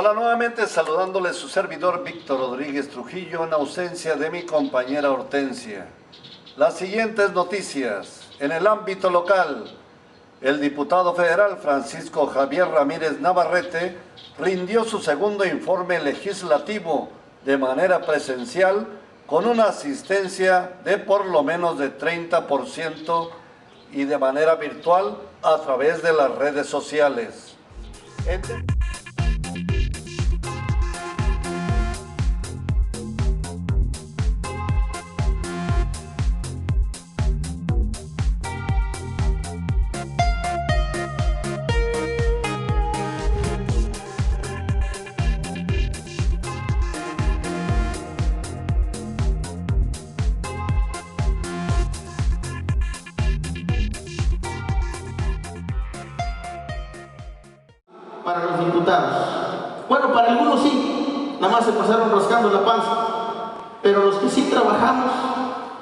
Hola, nuevamente saludándole su servidor Víctor Rodríguez Trujillo en ausencia de mi compañera Hortensia. Las siguientes noticias. En el ámbito local, el diputado federal Francisco Javier Ramírez Navarrete rindió su segundo informe legislativo de manera presencial con una asistencia de por lo menos de 30% y de manera virtual a través de las redes sociales. Para los diputados. Bueno, para algunos sí, nada más se pasaron rascando la panza, pero los que sí trabajamos,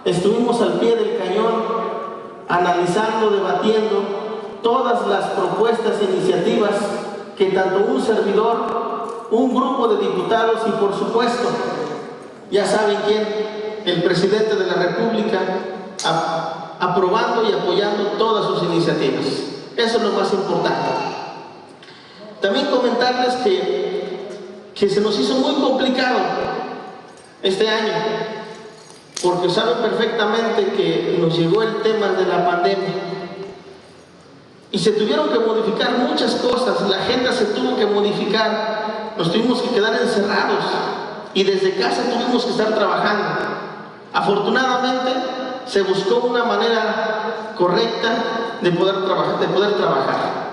estuvimos al pie del cañón, analizando, debatiendo todas las propuestas e iniciativas que tanto un servidor, un grupo de diputados y por supuesto, ya saben quién, el presidente de la República, aprobando y apoyando todas sus iniciativas. Eso es lo más importante. También comentarles que se nos hizo muy complicado este año, porque saben perfectamente que nos llegó el tema de la pandemia y se tuvieron que modificar muchas cosas, la agenda se tuvo que modificar, nos tuvimos que quedar encerrados y desde casa tuvimos que estar trabajando. Afortunadamente se buscó una manera correcta de poder trabajar.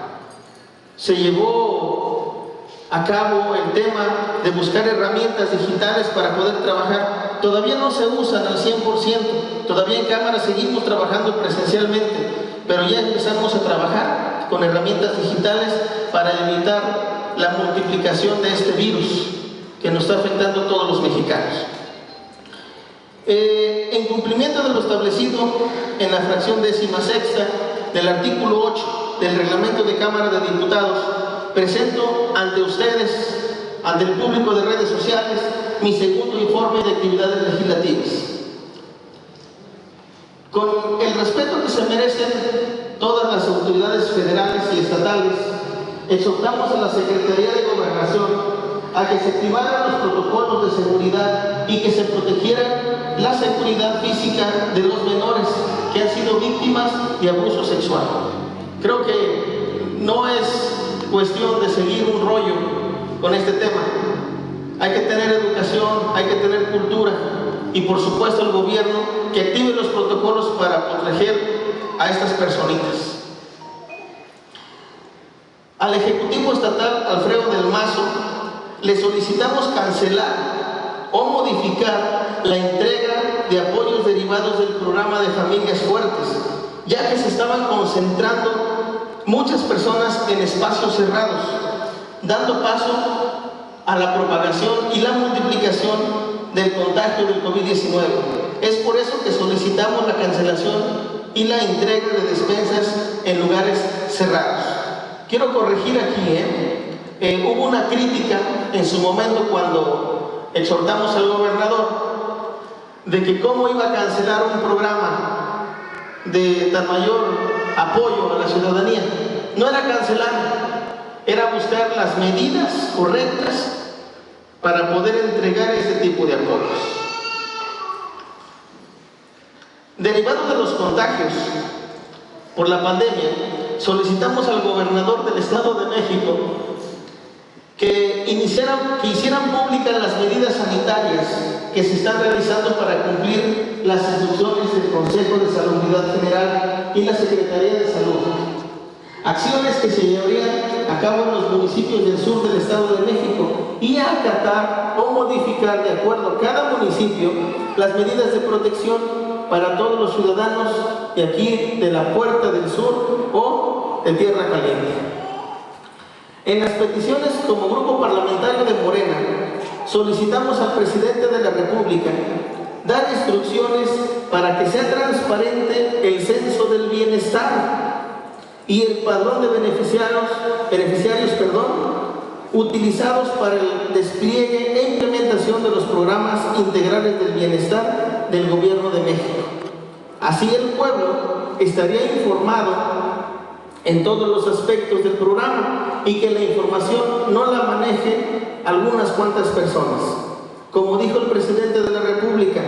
Se llevó a cabo el tema de buscar herramientas digitales para poder trabajar. Todavía no se usan al 100%, todavía en cámara seguimos trabajando presencialmente, pero ya empezamos a trabajar con herramientas digitales para evitar la multiplicación de este virus que nos está afectando a todos los mexicanos. En cumplimiento de lo establecido en la fracción 16ª del artículo 8 del reglamento de Cámara de Diputados, presento ante ustedes, ante el público de redes sociales, mi segundo informe de actividades legislativas. Con el respeto que se merecen todas las autoridades federales y estatales, exhortamos a la Secretaría de Gobernación a que se activaran los protocolos de seguridad y que se protegiera la seguridad física de los menores que han sido víctimas de abuso sexual. Creo que no es cuestión de seguir un rollo con este tema. Hay que tener educación, hay que tener cultura y por supuesto el gobierno que active los protocolos para proteger a estas personitas. Al Ejecutivo Estatal Alfredo del Mazo le solicitamos cancelar o modificar la entrega de apoyos derivados del programa de Familias Fuertes, ya que se estaban concentrando muchas personas en espacios cerrados, dando paso a la propagación y la multiplicación del contagio del COVID-19. Es por eso que solicitamos la cancelación y la entrega de despensas en lugares cerrados. Quiero corregir aquí, hubo una crítica en su momento cuando exhortamos al gobernador de que cómo iba a cancelar un programa de tan mayor apoyo a la ciudadanía. No era cancelar, era buscar las medidas correctas para poder entregar este tipo de apoyos. Derivado de los contagios por la pandemia, solicitamos al gobernador del Estado de México que hicieran públicas las medidas sanitarias que se están realizando para cumplir las instrucciones del Consejo de Salubridad General y la Secretaría de Salud. Acciones que se llevarían a cabo en los municipios del sur del Estado de México y acatar o modificar de acuerdo a cada municipio las medidas de protección para todos los ciudadanos de aquí, de la Puerta del Sur o de Tierra Caliente. En las peticiones como grupo parlamentario de Morena, solicitamos al presidente de la República dar instrucciones para que sea transparente el censo del bienestar y el padrón de beneficiarios, utilizados para el despliegue e implementación de los programas integrales del bienestar del Gobierno de México. Así el pueblo estaría informado en todos los aspectos del programa y que la información no la maneje algunas cuantas personas. Como dijo el presidente de la República,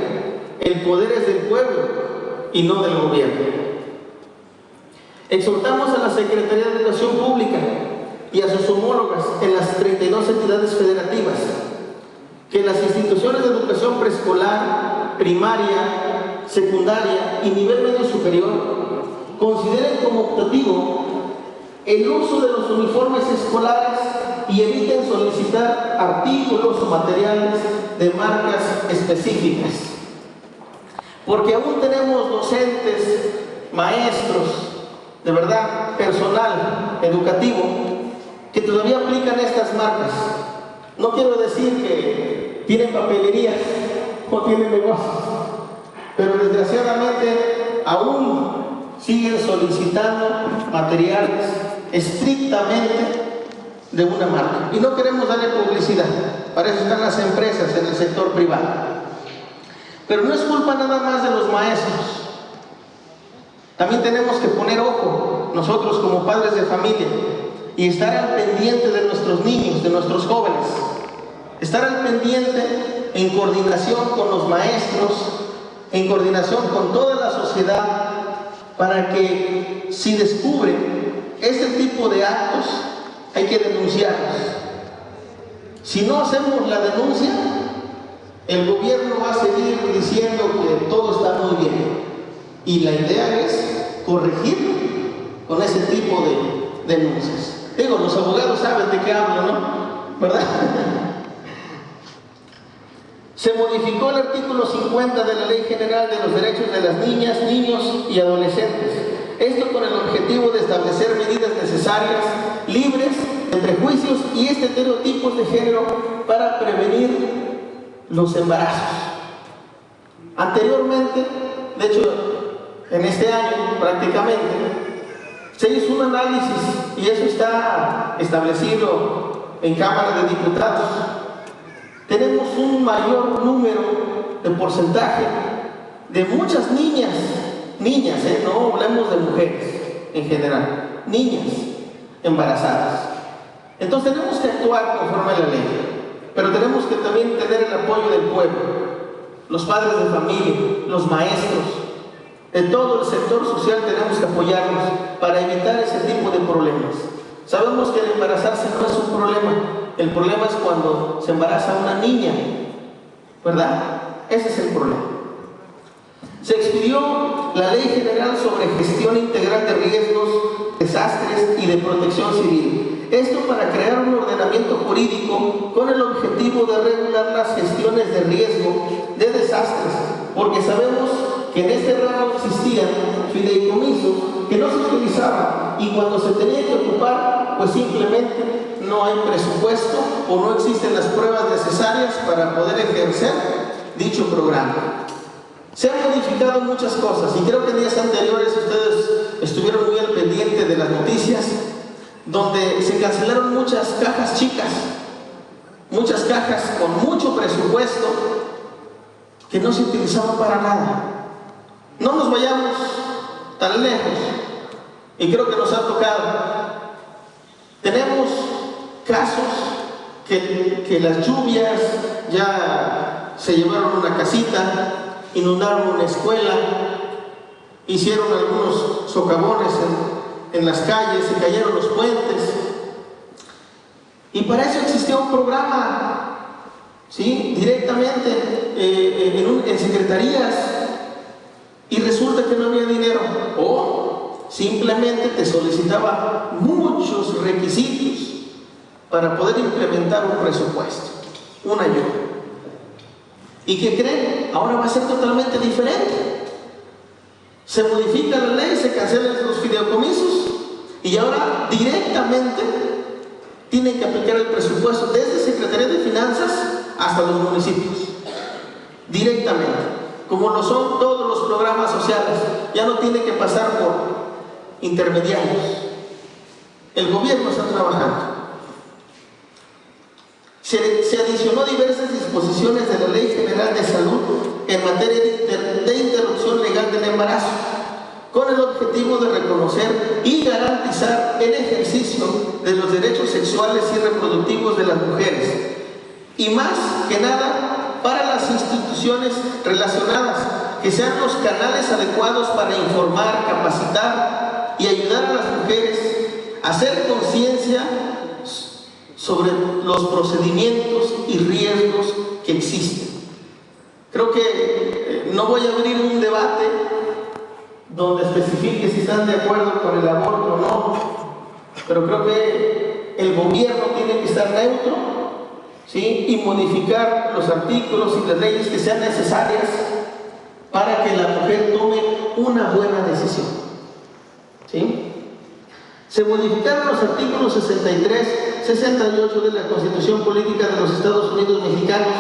el poder es del pueblo y no del gobierno. Exhortamos a la Secretaría de Educación Pública y a sus homólogas en las 32 entidades federativas que las instituciones de educación preescolar, primaria, secundaria y nivel medio superior consideren como optativo el uso de los uniformes escolares y eviten solicitar artículos o materiales de marcas específicas. Porque aún tenemos docentes, maestros, de verdad, personal educativo, que todavía aplican estas marcas. No quiero decir que tienen papelería o tienen negocios, pero desgraciadamente aún siguen solicitando materiales estrictamente de una marca. Y no queremos darle publicidad, para eso están las empresas en el sector privado. Pero no es culpa nada más de los maestros. También tenemos que poner ojo, nosotros como padres de familia, y estar al pendiente de nuestros niños, de nuestros jóvenes. Estar al pendiente en coordinación con los maestros, en coordinación con toda la sociedad, para que si descubren este tipo de actos, hay que denunciarlos. Si no hacemos la denuncia, el gobierno va a seguir diciendo que todo está muy bien. Y la idea es corregirlo con ese tipo de denuncias. Digo, los abogados saben de qué hablo, ¿no? ¿Verdad? Se modificó el artículo 50 de la Ley General de los Derechos de las Niñas, Niños y Adolescentes. Esto con el objetivo de establecer medidas necesarias, libres de prejuicios y estereotipos de género para prevenir los embarazos. Anteriormente, de hecho, en este año prácticamente, se hizo un análisis y eso está establecido en Cámara de Diputados. Tenemos un mayor número de porcentaje de muchas niñas, no hablemos de mujeres en general, niñas embarazadas. Entonces tenemos que actuar conforme a la ley, pero tenemos que también tener el apoyo del pueblo, los padres de familia, los maestros. En todo el sector social tenemos que apoyarnos para evitar ese tipo de problemas. Sabemos que el embarazarse no es un problema. El problema es cuando se embaraza una niña, ¿verdad? Ese es el problema. Se expidió la Ley General sobre Gestión Integral de Riesgos, Desastres y de Protección Civil. Esto para crear un ordenamiento jurídico con el objetivo de regular las gestiones de riesgo de desastres, porque sabemos que en este ramo existían fideicomisos que no se utilizaban y cuando se tenía que ocupar, pues simplemente no hay presupuesto o no existen las pruebas necesarias para poder ejercer dicho programa. Se han modificado muchas cosas y creo que en días anteriores ustedes estuvieron muy al pendiente de las noticias donde se cancelaron muchas cajas chicas, muchas cajas con mucho presupuesto que no se utilizaban para nada. No nos vayamos tan lejos, y creo que nos ha tocado. Tenemos casos que las lluvias ya se llevaron una casita, inundaron una escuela, hicieron algunos socavones en las calles, se cayeron los puentes. Y para eso existía un programa, ¿sí? Directamente en secretarías. Y resulta que no había dinero o simplemente te solicitaba muchos requisitos para poder implementar un presupuesto, una ayuda. ¿Y qué creen? Ahora va a ser totalmente diferente. Se modifica la ley, se cancelan los fideicomisos y ahora directamente tienen que aplicar el presupuesto desde Secretaría de Finanzas hasta los municipios. Directamente. Como lo son todos los programas sociales, ya no tiene que pasar por intermediarios. El gobierno está trabajando. Se adicionó diversas disposiciones de la Ley General de Salud en materia de interrupción legal del embarazo, con el objetivo de reconocer y garantizar el ejercicio de los derechos sexuales y reproductivos de las mujeres, y más que nada para las instituciones relacionadas, que sean los canales adecuados para informar, capacitar y ayudar a las mujeres a hacer conciencia sobre los procedimientos y riesgos que existen. Creo que no voy a abrir un debate donde especifique si están de acuerdo con el aborto o no, pero creo que el gobierno tiene que estar neutro, ¿sí? Y modificar los artículos y las leyes que sean necesarias para que la mujer tome una buena decisión, ¿sí? Se modificaron los artículos 63, 68 de la Constitución Política de los Estados Unidos Mexicanos,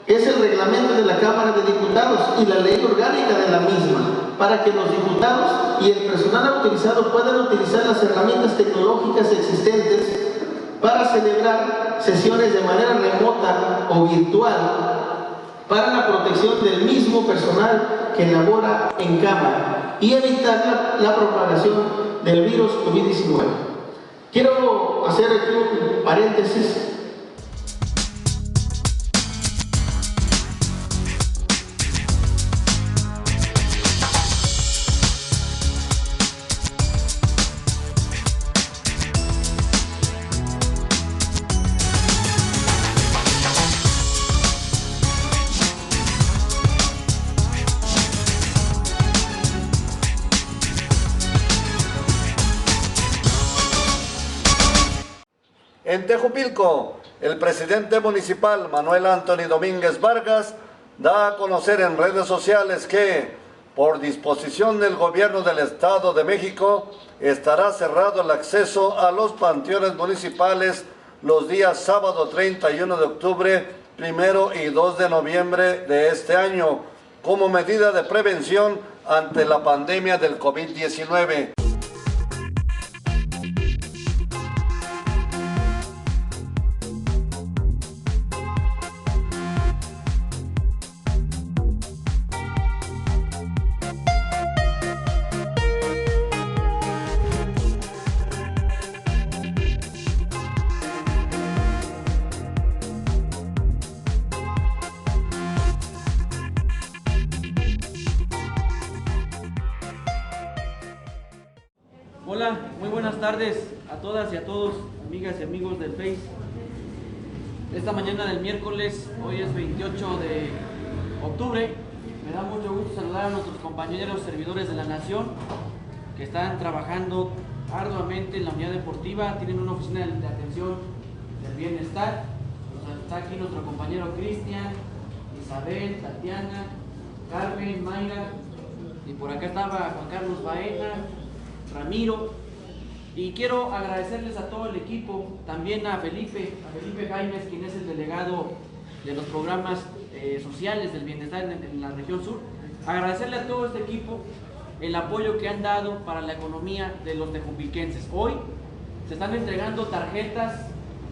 que es el reglamento de la Cámara de Diputados y la ley orgánica de la misma, para que los diputados y el personal autorizado puedan utilizar las herramientas tecnológicas existentes para celebrar sesiones de manera remota o virtual para la protección del mismo personal que labora en cámara y evitar la propagación del virus COVID-19. Quiero hacer aquí un paréntesis. En Tejupilco, el presidente municipal Manuel Anthony Domínguez Vargas da a conocer en redes sociales que, por disposición del gobierno del Estado de México, estará cerrado el acceso a los panteones municipales los días sábado 31 de octubre, 1 y 2 de noviembre de este año, como medida de prevención ante la pandemia del COVID-19. Hola, muy buenas tardes a todas y a todos, amigas y amigos del Face. Esta mañana del miércoles, hoy es 28 de octubre, me da mucho gusto saludar a nuestros compañeros servidores de la Nación que están trabajando arduamente en la unidad deportiva, tienen una oficina de atención del bienestar. Está aquí nuestro compañero Cristian, Isabel, Tatiana, Carmen, Mayra, y por acá estaba Juan Carlos Baena, Ramiro, y quiero agradecerles a todo el equipo, también a Felipe Jaimes, quien es el delegado de los programas sociales del bienestar en la región sur. Agradecerle a todo este equipo el apoyo que han dado para la economía de los tejupilquenses. Hoy se están entregando tarjetas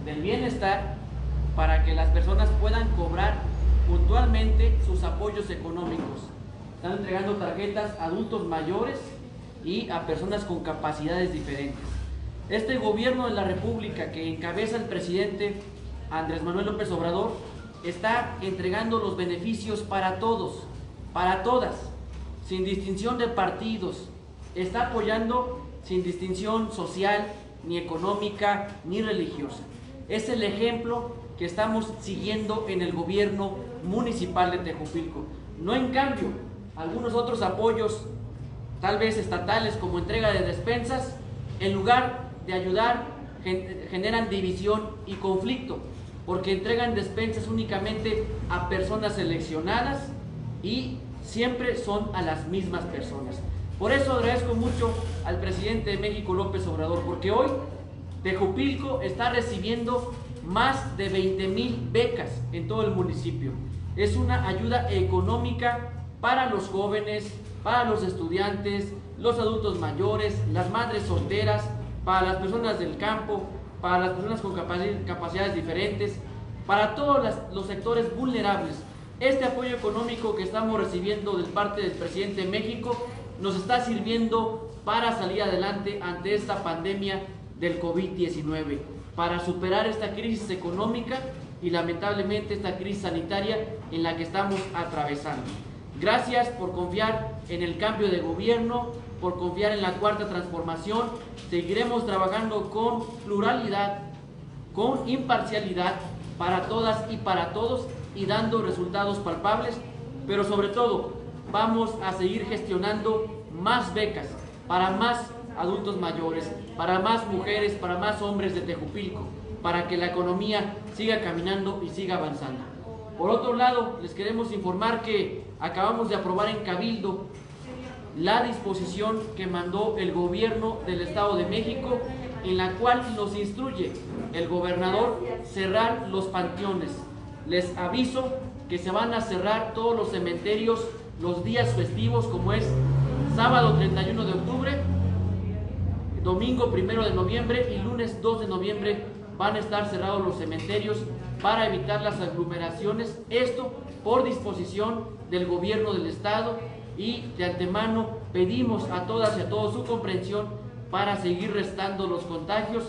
del bienestar para que las personas puedan cobrar puntualmente sus apoyos económicos. Están entregando tarjetas a adultos mayores y a personas con capacidades diferentes. Este gobierno de la República que encabeza el presidente Andrés Manuel López Obrador está entregando los beneficios para todos, para todas, sin distinción de partidos. Está apoyando sin distinción social, ni económica, ni religiosa. Es el ejemplo que estamos siguiendo en el gobierno municipal de Tejupilco. No en cambio, algunos otros apoyos tal vez estatales como entrega de despensas, en lugar de ayudar, generan división y conflicto, porque entregan despensas únicamente a personas seleccionadas y siempre son a las mismas personas. Por eso agradezco mucho al presidente de México, López Obrador, porque hoy Tejupilco está recibiendo más de 20,000 becas en todo el municipio. Es una ayuda económica para los jóvenes, para los estudiantes, los adultos mayores, las madres solteras, para las personas del campo, para las personas con capacidades diferentes, para todos los sectores vulnerables. Este apoyo económico que estamos recibiendo de parte del presidente de México nos está sirviendo para salir adelante ante esta pandemia del COVID-19, para superar esta crisis económica y lamentablemente esta crisis sanitaria en la que estamos atravesando. Gracias por confiar en el cambio de gobierno, por confiar en la Cuarta Transformación. Seguiremos trabajando con pluralidad, con imparcialidad para todas y para todos y dando resultados palpables, pero sobre todo vamos a seguir gestionando más becas para más adultos mayores, para más mujeres, para más hombres de Tejupilco, para que la economía siga caminando y siga avanzando. Por otro lado, les queremos informar que acabamos de aprobar en Cabildo la disposición que mandó el gobierno del Estado de México, en la cual nos instruye el gobernador cerrar los panteones. Les aviso que se van a cerrar todos los cementerios los días festivos, como es sábado 31 de octubre, domingo 1 de noviembre y lunes 2 de noviembre van a estar cerrados los cementerios para evitar las aglomeraciones. Esto por disposición del gobierno del estado, y de antemano pedimos a todas y a todos su comprensión para seguir restando los contagios,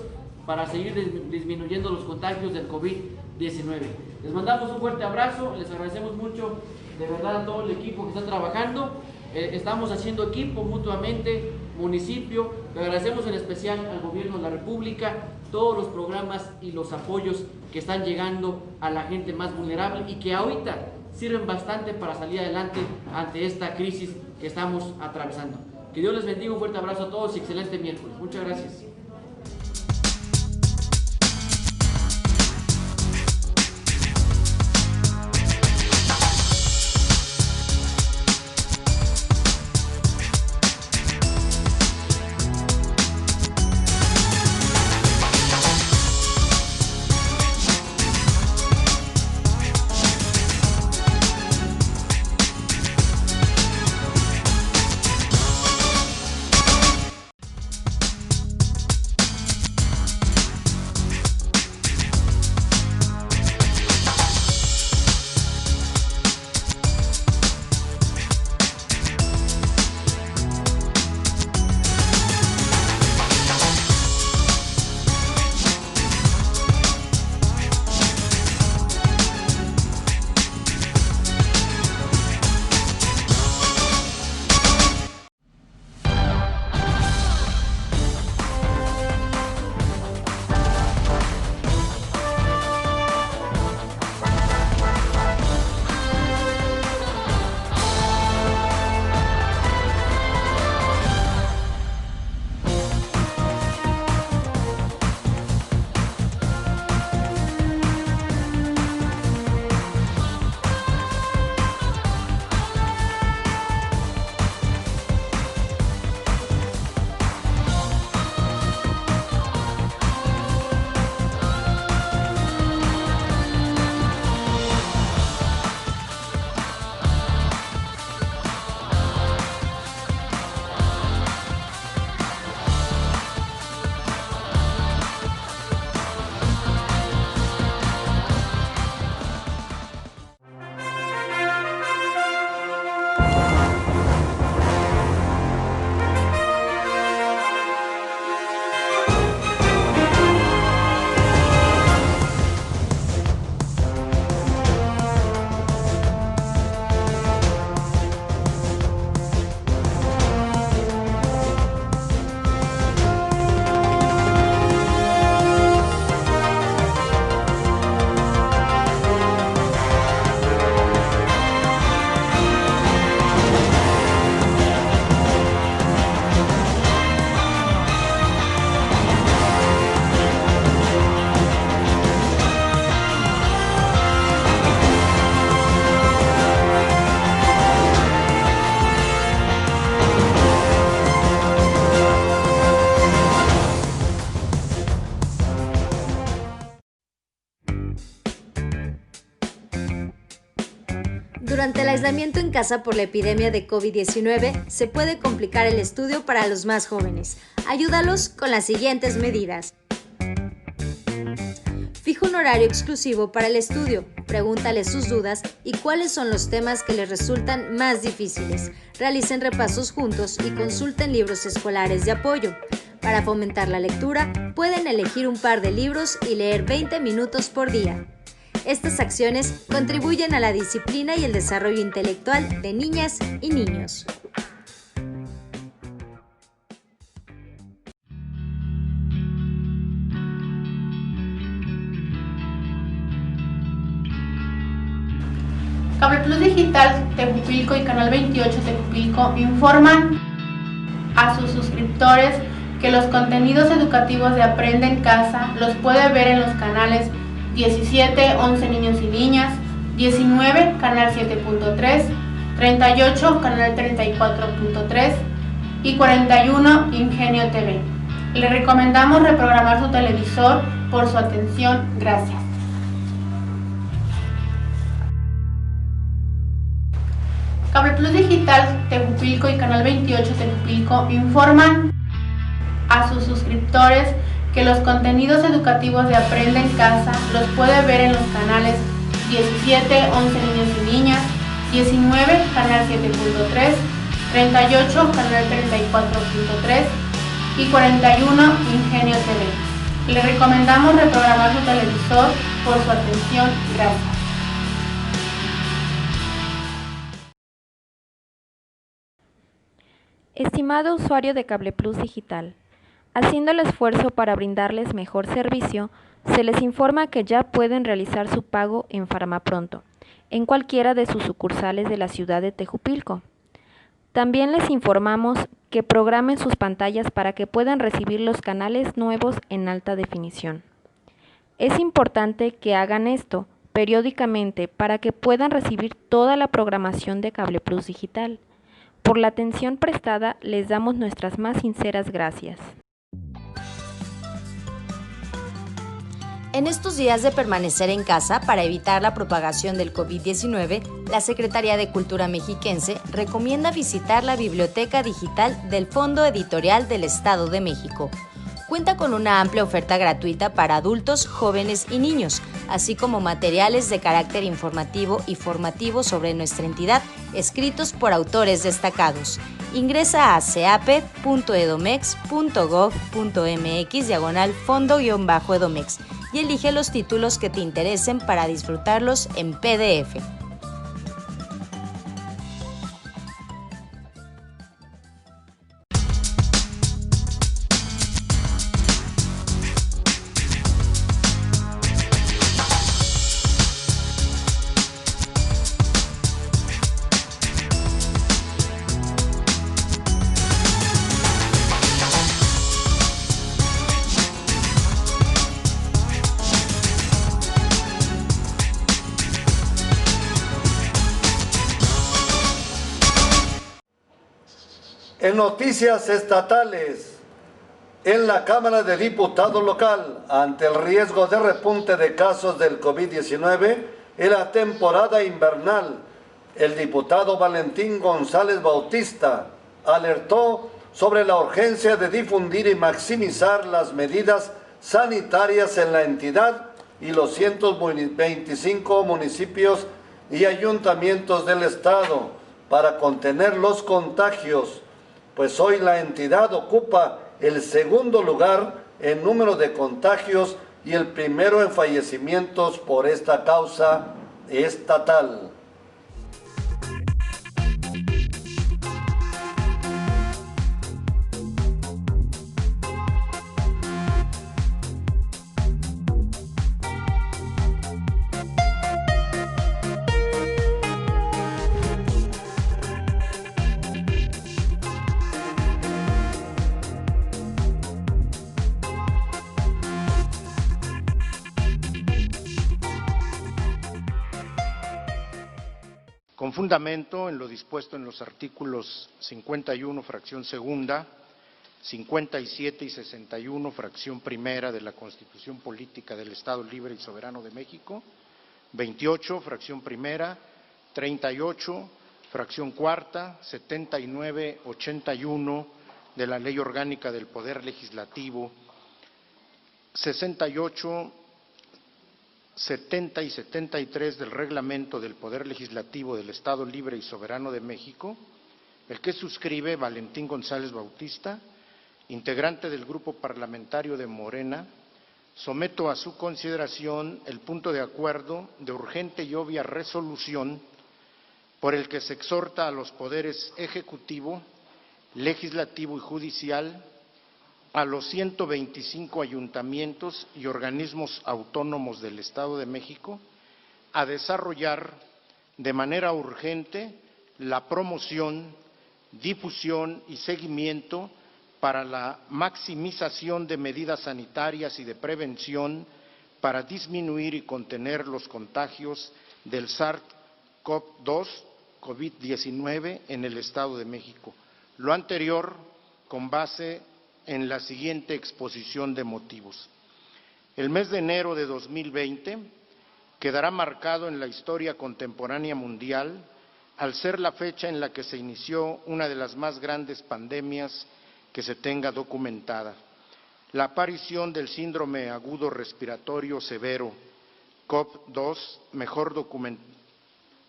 para seguir disminuyendo los contagios del COVID-19. Les mandamos un fuerte abrazo, les agradecemos mucho de verdad a todo el equipo que está trabajando. Estamos haciendo equipo mutuamente, municipio, le agradecemos en especial al gobierno de la República todos los programas y los apoyos que están llegando a la gente más vulnerable y que ahorita sirven bastante para salir adelante ante esta crisis que estamos atravesando. Que Dios les bendiga, un fuerte abrazo a todos y excelente miércoles. Muchas gracias. Durante el aislamiento en casa por la epidemia de COVID-19, se puede complicar el estudio para los más jóvenes. Ayúdalos con las siguientes medidas. Fija un horario exclusivo para el estudio. Pregúntale sus dudas y cuáles son los temas que les resultan más difíciles. Realicen repasos juntos y consulten libros escolares de apoyo. Para fomentar la lectura, pueden elegir un par de libros y leer 20 minutos por día. Estas acciones contribuyen a la disciplina y el desarrollo intelectual de niñas y niños. Cable Plus Digital Tejupilco y Canal 28 Tejupilco informan a sus suscriptores que los contenidos educativos de Aprende en Casa los puede ver en los canales 17, 11 Niños y Niñas, 19, Canal 7.3, 38, Canal 34.3 y 41, Ingenio TV. Le recomendamos reprogramar su televisor. Por su atención, gracias. Cable Plus Digital Tejupilco y Canal 28 Tejupilco informan a sus suscriptores que los contenidos educativos de Aprende en Casa los puede ver en los canales 17, 11 Niños y Niñas, 19, Canal 7.3, 38, Canal 34.3 y 41, Ingenio TV. Le recomendamos reprogramar su televisor. Por su atención, gracias. Estimado usuario de Cable Plus Digital, haciendo el esfuerzo para brindarles mejor servicio, se les informa que ya pueden realizar su pago en Farmapronto, en cualquiera de sus sucursales de la ciudad de Tejupilco. También les informamos que programen sus pantallas para que puedan recibir los canales nuevos en alta definición. Es importante que hagan esto periódicamente para que puedan recibir toda la programación de Cable Plus Digital. Por la atención prestada, les damos nuestras más sinceras gracias. En estos días de permanecer en casa para evitar la propagación del COVID-19, la Secretaría de Cultura Mexiquense recomienda visitar la Biblioteca Digital del Fondo Editorial del Estado de México. Cuenta con una amplia oferta gratuita para adultos, jóvenes y niños, así como materiales de carácter informativo y formativo sobre nuestra entidad, escritos por autores destacados. Ingresa a ceape.edomex.gov.mx/fondo-edomex y elige los títulos que te interesen para disfrutarlos en PDF. En noticias estatales, en la Cámara de Diputados local, ante el riesgo de repunte de casos del COVID-19 en la temporada invernal, el diputado Valentín González Bautista alertó sobre la urgencia de difundir y maximizar las medidas sanitarias en la entidad y los 125 municipios y ayuntamientos del estado para contener los contagios, pues hoy la entidad ocupa el segundo lugar en número de contagios y el primero en fallecimientos por esta causa estatal. Con fundamento en lo dispuesto en los artículos 51, fracción segunda, 57 y 61, fracción primera de la Constitución Política del Estado Libre y Soberano de México, 28, fracción primera, 38, fracción cuarta, 79, 81 de la Ley Orgánica del Poder Legislativo, 68, 70 y 73 del Reglamento del Poder Legislativo del Estado Libre y Soberano de México, el que suscribe Valentín González Bautista, integrante del Grupo Parlamentario de Morena, someto a su consideración el punto de acuerdo de urgente y obvia resolución por el que se exhorta a los poderes ejecutivo, legislativo y judicial, a los 125 ayuntamientos y organismos autónomos del Estado de México a desarrollar de manera urgente la promoción, difusión y seguimiento para la maximización de medidas sanitarias y de prevención para disminuir y contener los contagios del SARS-CoV-2, COVID-19 en el Estado de México. Lo anterior con base en la siguiente exposición de motivos. El mes de enero de 2020 quedará marcado en la historia contemporánea mundial al ser la fecha en la que se inició una de las más grandes pandemias que se tenga documentada. La aparición del síndrome agudo respiratorio severo, COV-2,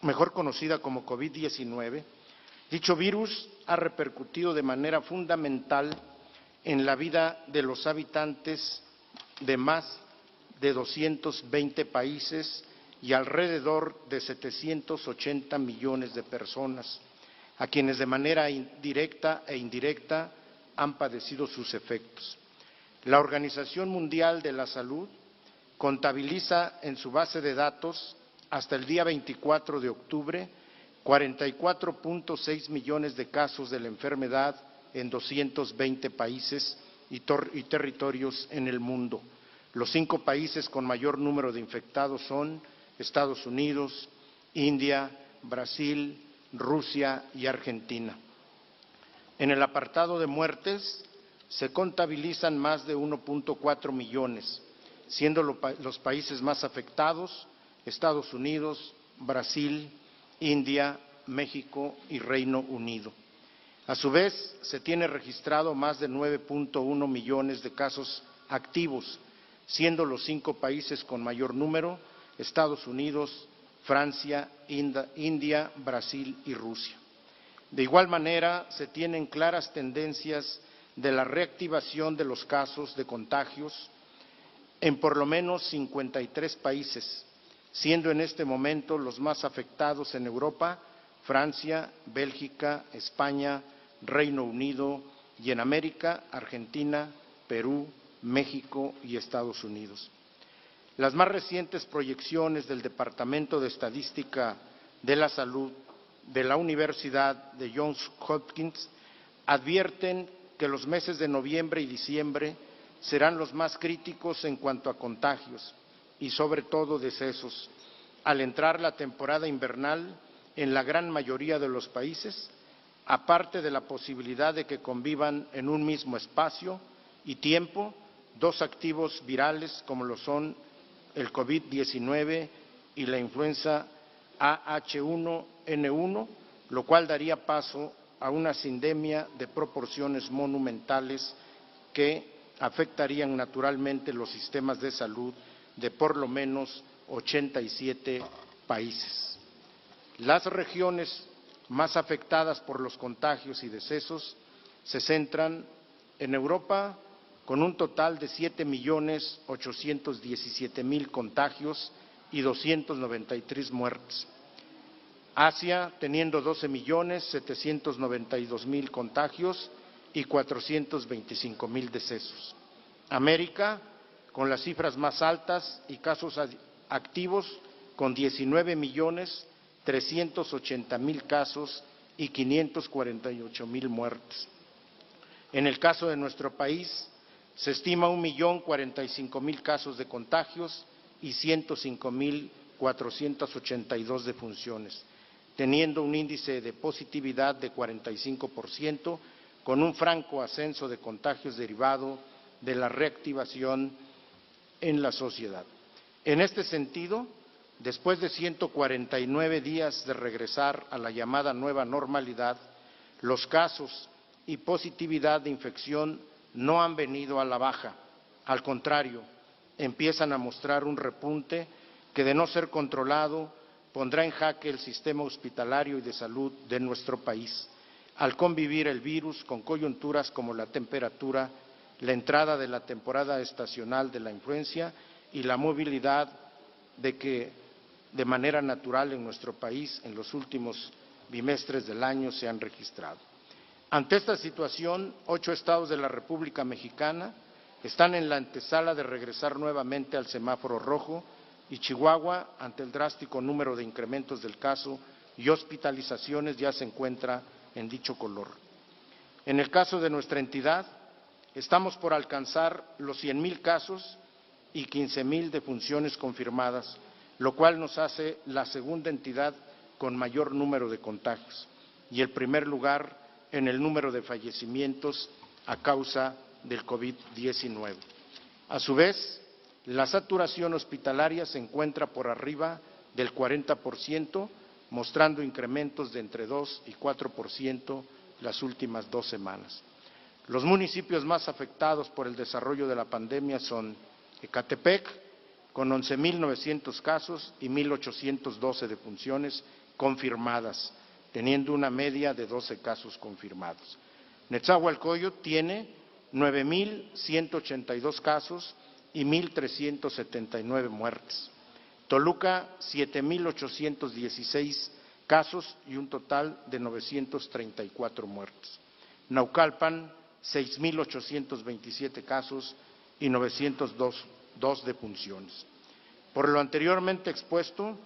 mejor conocida como COVID-19, dicho virus ha repercutido de manera fundamental en la vida de los habitantes de más de 220 países y alrededor de 780 millones de personas, a quienes de manera directa e indirecta han padecido sus efectos. La Organización Mundial de la Salud contabiliza en su base de datos hasta el día 24 de octubre 44.6 millones de casos de la enfermedad en 220 países y territorios en el mundo. Los 5 países con mayor número de infectados son Estados Unidos, India, Brasil, Rusia y Argentina. En el apartado de muertes se contabilizan más de 1.4 millones, siendo los países más afectados Estados Unidos, Brasil, India, México y Reino Unido. A su vez, se tiene registrado más de 9.1 millones de casos activos, siendo los 5 países con mayor número Estados Unidos, Francia, India, Brasil y Rusia. De igual manera, se tienen claras tendencias de la reactivación de los casos de contagios en por lo menos 53 países, siendo en este momento los más afectados en Europa, Francia, Bélgica, España, Reino Unido y en América, Argentina, Perú, México y Estados Unidos. Las más recientes proyecciones del Departamento de Estadística de la Salud de la Universidad de Johns Hopkins advierten que los meses de noviembre y diciembre serán los más críticos en cuanto a contagios y sobre todo decesos, al entrar la temporada invernal en la gran mayoría de los países, aparte de la posibilidad de que convivan en un mismo espacio y tiempo 2 activos virales como lo son el COVID-19 y la influenza AH1N1, lo cual daría paso a una sindemia de proporciones monumentales que afectarían naturalmente los sistemas de salud de por lo menos 87 países. Las regiones más afectadas por los contagios y decesos se centran en Europa, con un total de 7.817.000 contagios y 293 muertes. Asia, teniendo 12.792.000 contagios y 425.000 decesos. América, con las cifras más altas y casos activos, con 19.380.000 casos y 548.000 muertes. En el caso de nuestro país, se estima 1.045.000 casos de contagios y 105.482 defunciones, teniendo un índice de positividad de 45%, con un franco ascenso de contagios derivado de la reactivación en la sociedad. En este sentido, después de 149 días de regresar a la llamada nueva normalidad, los casos y positividad de infección no han venido a la baja, al contrario, empiezan a mostrar un repunte que, de no ser controlado, pondrá en jaque el sistema hospitalario y de salud de nuestro país, al convivir el virus con coyunturas como la temperatura, la entrada de la temporada estacional de la influenza y la movilidad de manera natural en nuestro país en los últimos bimestres del año se han registrado. Ante esta situación, 8 estados de la República Mexicana están en la antesala de regresar nuevamente al semáforo rojo y Chihuahua, ante el drástico número de incrementos del caso y hospitalizaciones, ya se encuentra en dicho color. En el caso de nuestra entidad, estamos por alcanzar los 100,000 casos y 15,000 defunciones confirmadas, lo cual nos hace la segunda entidad con mayor número de contagios y el primer lugar en el número de fallecimientos a causa del COVID-19. A su vez, la saturación hospitalaria se encuentra por arriba del 40%, mostrando incrementos de entre 2 y 4% las últimas 2 semanas. Los municipios más afectados por el desarrollo de la pandemia son Ecatepec, con 11,900 casos y 1,812 defunciones confirmadas, teniendo una media de 12 casos confirmados. Netzahualcóyotl tiene 9,182 casos y 1,379 muertes. Toluca, 7,816 casos y un total de 934 muertes. Naucalpan, 6,827 casos y 902 defunciones. Por lo anteriormente expuesto,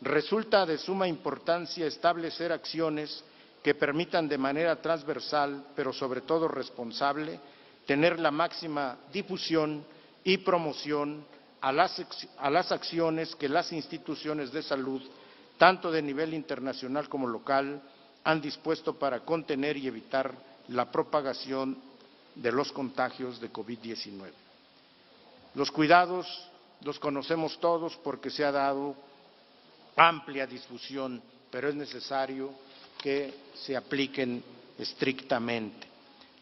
resulta de suma importancia establecer acciones que permitan de manera transversal, pero sobre todo responsable, tener la máxima difusión y promoción a las acciones que las instituciones de salud, tanto de nivel internacional como local, han dispuesto para contener y evitar la propagación de los contagios de COVID-19. Los cuidados los conocemos todos porque se ha dado amplia difusión, pero es necesario que se apliquen estrictamente.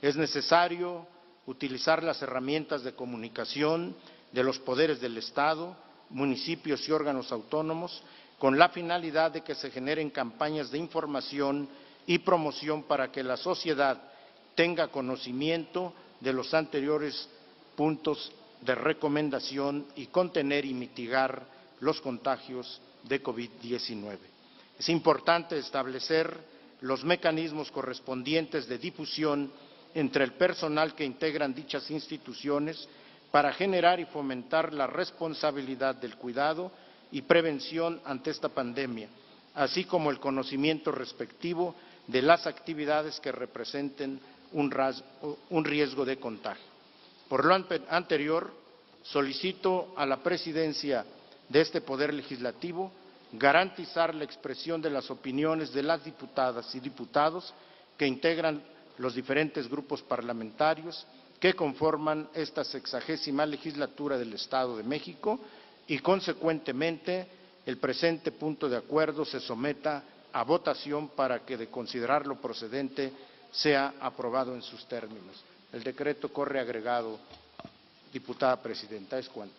Es necesario utilizar las herramientas de comunicación de los poderes del Estado, municipios y órganos autónomos, con la finalidad de que se generen campañas de información y promoción para que la sociedad tenga conocimiento de los anteriores puntos de recomendación y contener y mitigar los contagios de COVID-19. Es importante establecer los mecanismos correspondientes de difusión entre el personal que integran dichas instituciones para generar y fomentar la responsabilidad del cuidado y prevención ante esta pandemia, así como el conocimiento respectivo de las actividades que representen un riesgo de contagio. Por lo anterior, solicito a la Presidencia de este Poder Legislativo garantizar la expresión de las opiniones de las diputadas y diputados que integran los diferentes grupos parlamentarios que conforman esta 60ª legislatura del Estado de México y, consecuentemente, el presente punto de acuerdo se someta a votación para que, de considerarlo procedente, sea aprobado en sus términos. El decreto corre agregado. Diputada Presidenta, es cuanto.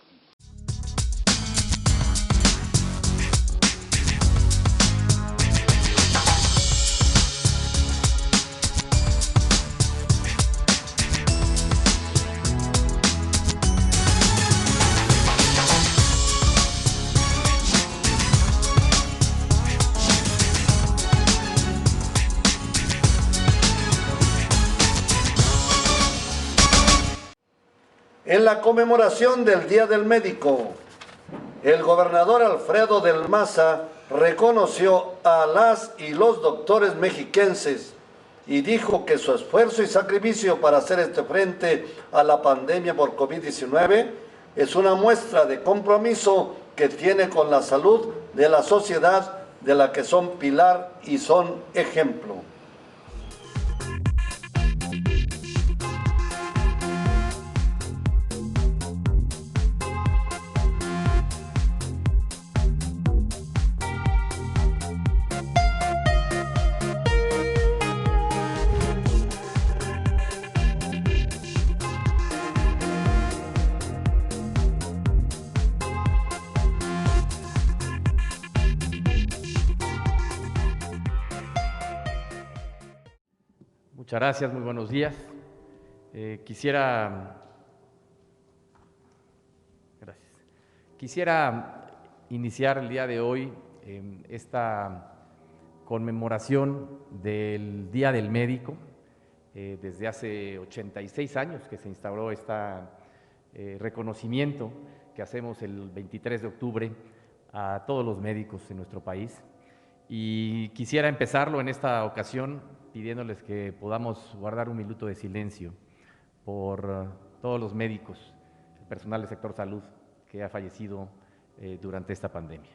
En la conmemoración del Día del Médico, el gobernador Alfredo del Maza reconoció a las y los doctores mexiquenses y dijo que su esfuerzo y sacrificio para hacer frente a la pandemia por COVID-19 es una muestra de compromiso que tiene con la salud de la sociedad de la que son pilar y son ejemplo. Muchas gracias, muy buenos días. Quisiera iniciar el día de hoy esta conmemoración del Día del Médico. Desde hace 86 años que se instauró este reconocimiento que hacemos el 23 de octubre a todos los médicos en nuestro país. Y quisiera empezarlo en esta ocasión pidiéndoles que podamos guardar un minuto de silencio por todos los médicos, el personal del sector salud que ha fallecido durante esta pandemia.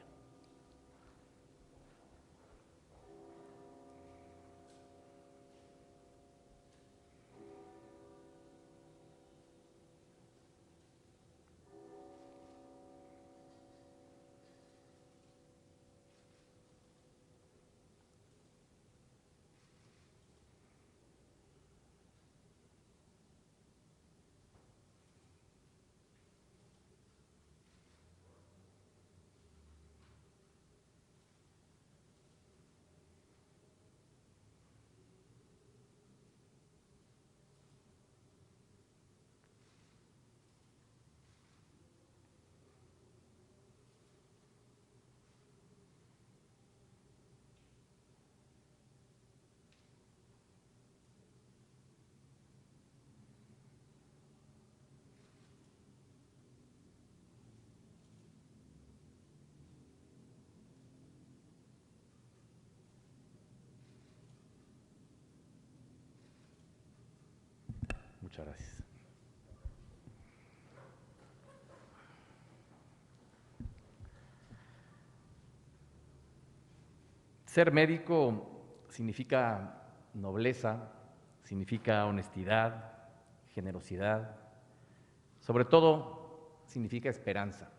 Muchas gracias. Ser médico significa nobleza, significa honestidad, generosidad, sobre todo significa esperanza.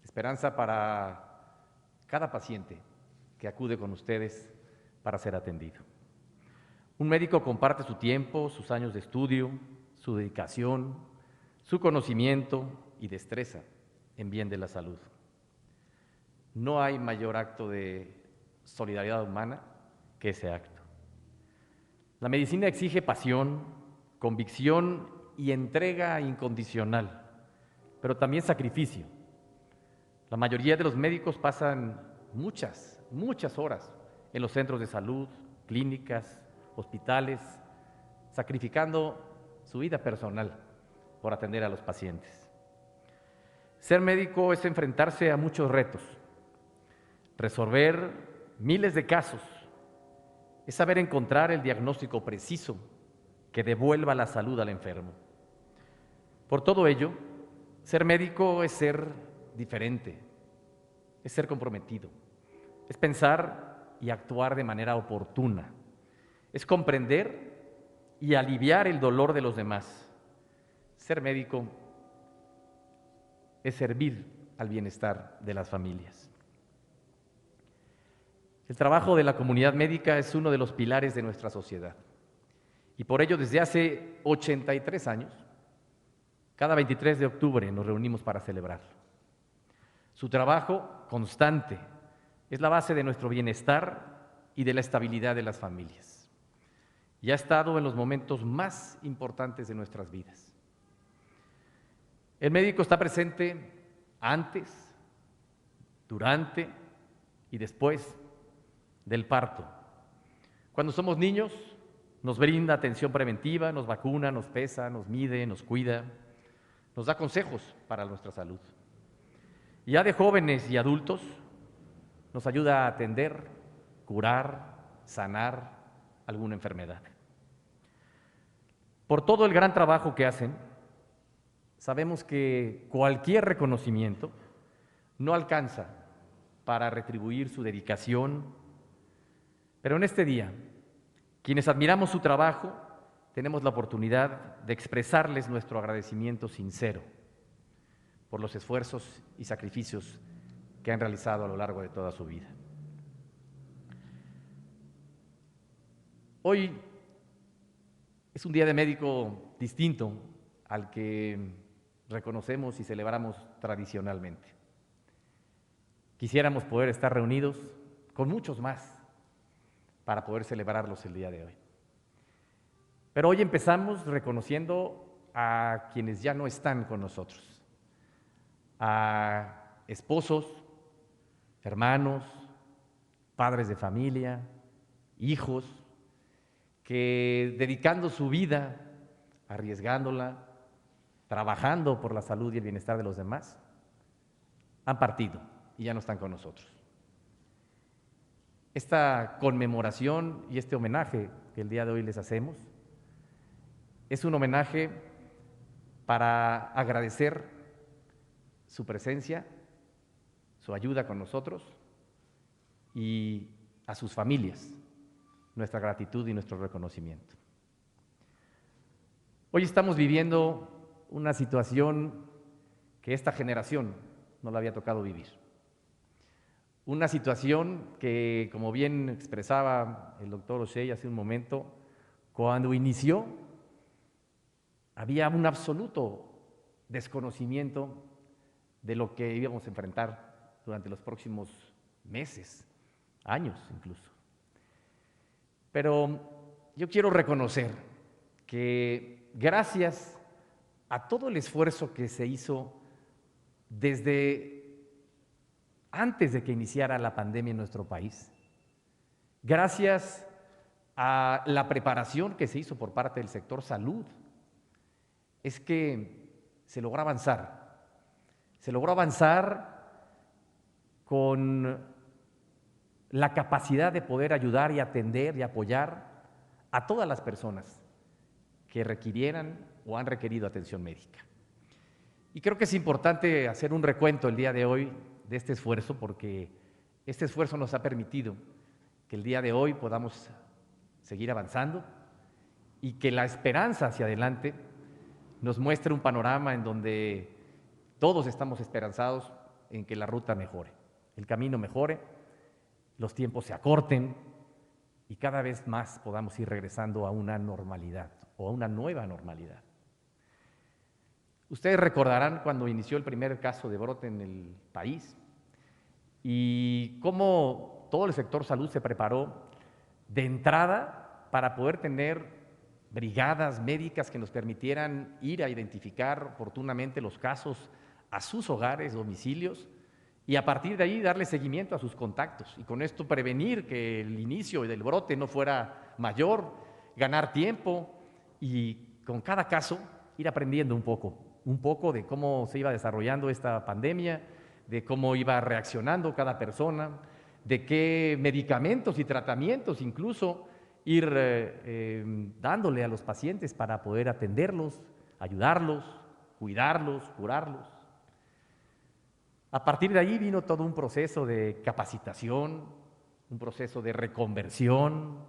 Esperanza para cada paciente que acude con ustedes para ser atendido. Un médico comparte su tiempo, sus años de estudio, su dedicación, su conocimiento y destreza en bien de la salud. No hay mayor acto de solidaridad humana que ese acto. La medicina exige pasión, convicción y entrega incondicional, pero también sacrificio. La mayoría de los médicos pasan muchas horas en los centros de salud, clínicas, hospitales, sacrificando su vida personal por atender a los pacientes. Ser médico es enfrentarse a muchos retos, resolver miles de casos, es saber encontrar el diagnóstico preciso que devuelva la salud al enfermo. Por todo ello, ser médico es ser diferente, es ser comprometido, es pensar y actuar de manera oportuna, es comprender y aliviar el dolor de los demás. Ser médico es servir al bienestar de las familias. El trabajo de la comunidad médica es uno de los pilares de nuestra sociedad y por ello desde hace 83 años, cada 23 de octubre nos reunimos para celebrarlo. Su trabajo constante es la base de nuestro bienestar y de la estabilidad de las familias. Y ha estado en los momentos más importantes de nuestras vidas. El médico está presente antes, durante y después del parto. Cuando somos niños, nos brinda atención preventiva, nos vacuna, nos pesa, nos mide, nos cuida, nos da consejos para nuestra salud. Y ya de jóvenes y adultos, nos ayuda a atender, curar, sanar alguna enfermedad. Por todo el gran trabajo que hacen, sabemos que cualquier reconocimiento no alcanza para retribuir su dedicación, pero en este día, quienes admiramos su trabajo, tenemos la oportunidad de expresarles nuestro agradecimiento sincero por los esfuerzos y sacrificios que han realizado a lo largo de toda su vida. Hoy es un día de médico distinto al que reconocemos y celebramos tradicionalmente. Quisiéramos poder estar reunidos con muchos más para poder celebrarlos el día de hoy. Pero hoy empezamos reconociendo a quienes ya no están con nosotros, a esposos, hermanos, padres de familia, hijos, que dedicando su vida, arriesgándola, trabajando por la salud y el bienestar de los demás, han partido y ya no están con nosotros. Esta conmemoración y este homenaje que el día de hoy les hacemos es un homenaje para agradecer su presencia, su ayuda con nosotros y a sus familias nuestra gratitud y nuestro reconocimiento. Hoy estamos viviendo una situación que esta generación no la había tocado vivir. Una situación que, como bien expresaba el doctor O'Shea hace un momento, cuando inició había un absoluto desconocimiento de lo que íbamos a enfrentar durante los próximos meses, años incluso. Pero yo quiero reconocer que gracias a todo el esfuerzo que se hizo desde antes de que iniciara la pandemia en nuestro país, gracias a la preparación que se hizo por parte del sector salud, es que se logró avanzar. Se logró avanzar con la capacidad de poder ayudar y atender y apoyar a todas las personas que requirieran o han requerido atención médica. Y creo que es importante hacer un recuento el día de hoy de este esfuerzo, porque este esfuerzo nos ha permitido que el día de hoy podamos seguir avanzando y que la esperanza hacia adelante nos muestre un panorama en donde todos estamos esperanzados en que la ruta mejore, el camino mejore, los tiempos se acorten y cada vez más podamos ir regresando a una normalidad o a una nueva normalidad. Ustedes recordarán cuando inició el primer caso de brote en el país y cómo todo el sector salud se preparó de entrada para poder tener brigadas médicas que nos permitieran ir a identificar oportunamente los casos a sus hogares, domicilios, y a partir de ahí darle seguimiento a sus contactos y con esto prevenir que el inicio del brote no fuera mayor, ganar tiempo y con cada caso ir aprendiendo un poco de cómo se iba desarrollando esta pandemia, de cómo iba reaccionando cada persona, de qué medicamentos y tratamientos incluso ir dándole a los pacientes para poder atenderlos, ayudarlos, cuidarlos, curarlos. A partir de ahí vino todo un proceso de capacitación, un proceso de reconversión,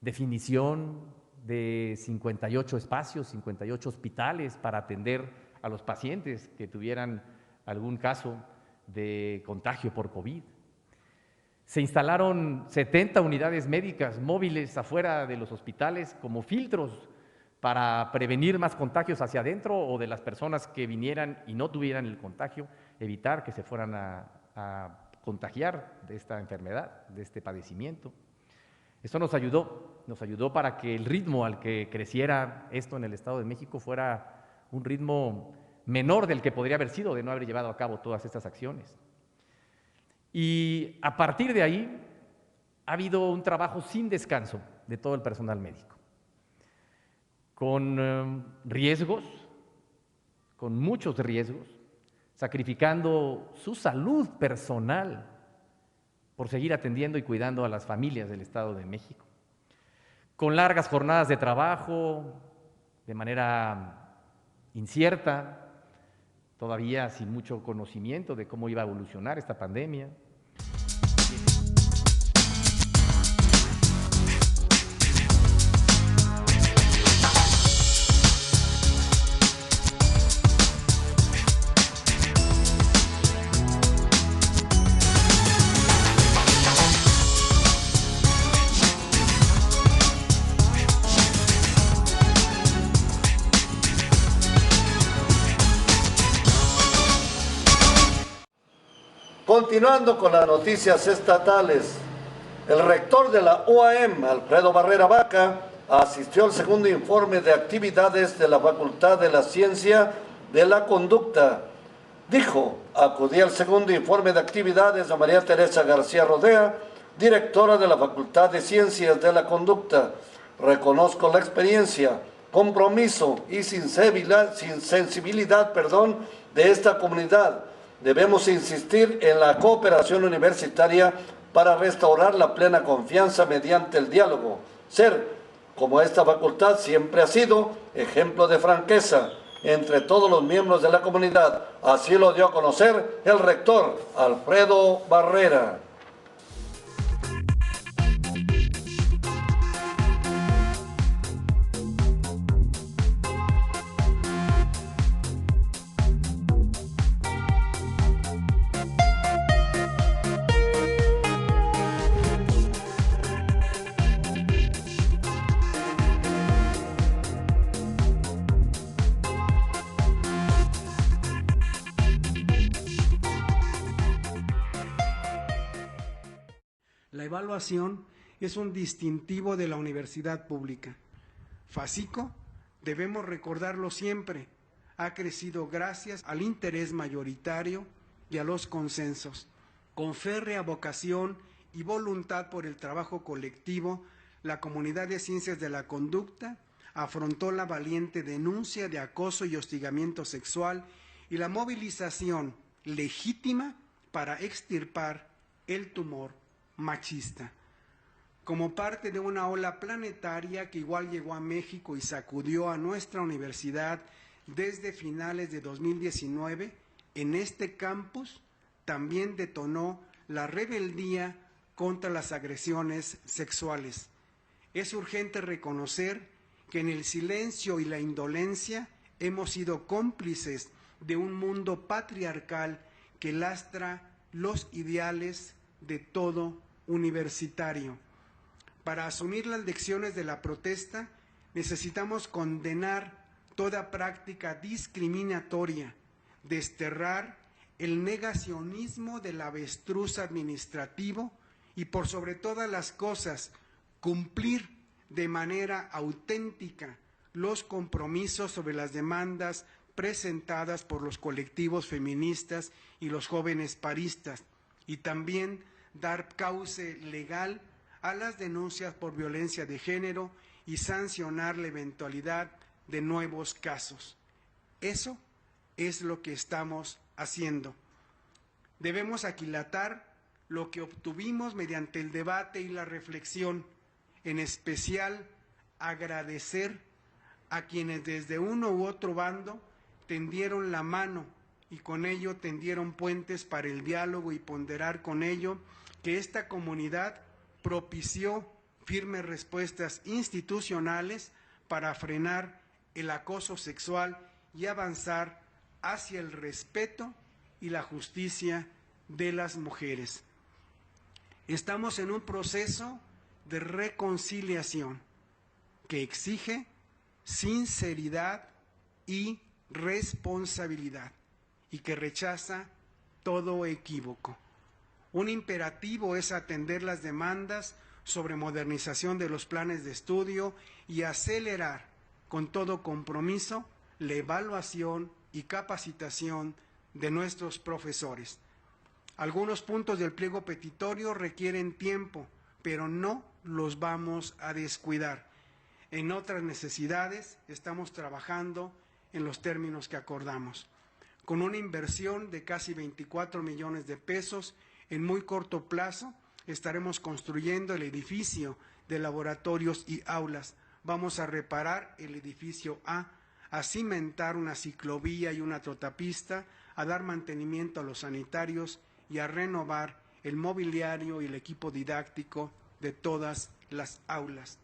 definición de 58 espacios, 58 hospitales para atender a los pacientes que tuvieran algún caso de contagio por COVID. Se instalaron 70 unidades médicas móviles afuera de los hospitales como filtros para prevenir más contagios hacia adentro o de las personas que vinieran y no tuvieran el contagio, evitar que se fueran a contagiar de esta enfermedad, de este padecimiento. Esto nos ayudó para que el ritmo al que creciera esto en el Estado de México fuera un ritmo menor del que podría haber sido de no haber llevado a cabo todas estas acciones. Y a partir de ahí ha habido un trabajo sin descanso de todo el personal médico, con riesgos, con muchos riesgos, sacrificando su salud personal por seguir atendiendo y cuidando a las familias del Estado de México, con largas jornadas de trabajo, de manera incierta, todavía sin mucho conocimiento de cómo iba a evolucionar esta pandemia. Continuando con las noticias estatales, el rector de la UAM, Alfredo Barrera Vaca, asistió al segundo informe de actividades de la Facultad de la Ciencia de la Conducta. Dijo, acudí al segundo informe de actividades de María Teresa García Rodea, directora de la Facultad de Ciencias de la Conducta. Reconozco la experiencia, compromiso y sensibilidad de esta comunidad. Debemos insistir en la cooperación universitaria para restaurar la plena confianza mediante el diálogo. Ser, como esta facultad siempre ha sido, ejemplo de franqueza entre todos los miembros de la comunidad. Así lo dio a conocer el rector Alfredo Barrera. La evaluación es un distintivo de la universidad pública. FACICO, debemos recordarlo siempre, ha crecido gracias al interés mayoritario y a los consensos. Con férrea vocación y voluntad por el trabajo colectivo, la comunidad de ciencias de la conducta afrontó la valiente denuncia de acoso y hostigamiento sexual y la movilización legítima para extirpar el tumor machista. Como parte de una ola planetaria que igual llegó a México y sacudió a nuestra universidad desde finales de 2019, en este campus también detonó la rebeldía contra las agresiones sexuales. Es urgente reconocer que en el silencio y la indolencia hemos sido cómplices de un mundo patriarcal que lastra los ideales de todo universitario. Para asumir las lecciones de la protesta, necesitamos condenar toda práctica discriminatoria, desterrar el negacionismo del avestruz administrativo y, por sobre todas las cosas, cumplir de manera auténtica los compromisos sobre las demandas presentadas por los colectivos feministas y los jóvenes paristas, y también dar cauce legal a las denuncias por violencia de género y sancionar la eventualidad de nuevos casos. Eso es lo que estamos haciendo. Debemos aquilatar lo que obtuvimos mediante el debate y la reflexión, en especial agradecer a quienes desde uno u otro bando tendieron la mano y con ello tendieron puentes para el diálogo y ponderar con ello que esta comunidad propició firmes respuestas institucionales para frenar el acoso sexual y avanzar hacia el respeto y la justicia de las mujeres. Estamos en un proceso de reconciliación que exige sinceridad y responsabilidad y que rechaza todo equívoco. Un imperativo es atender las demandas sobre modernización de los planes de estudio y acelerar con todo compromiso la evaluación y capacitación de nuestros profesores. Algunos puntos del pliego petitorio requieren tiempo, pero no los vamos a descuidar. En otras necesidades estamos trabajando en los términos que acordamos. Con una inversión de casi 24 millones de pesos, en muy corto plazo estaremos construyendo el edificio de laboratorios y aulas. Vamos a reparar el edificio A cimentar una ciclovía y una trotapista, a dar mantenimiento a los sanitarios y a renovar el mobiliario y el equipo didáctico de todas las aulas.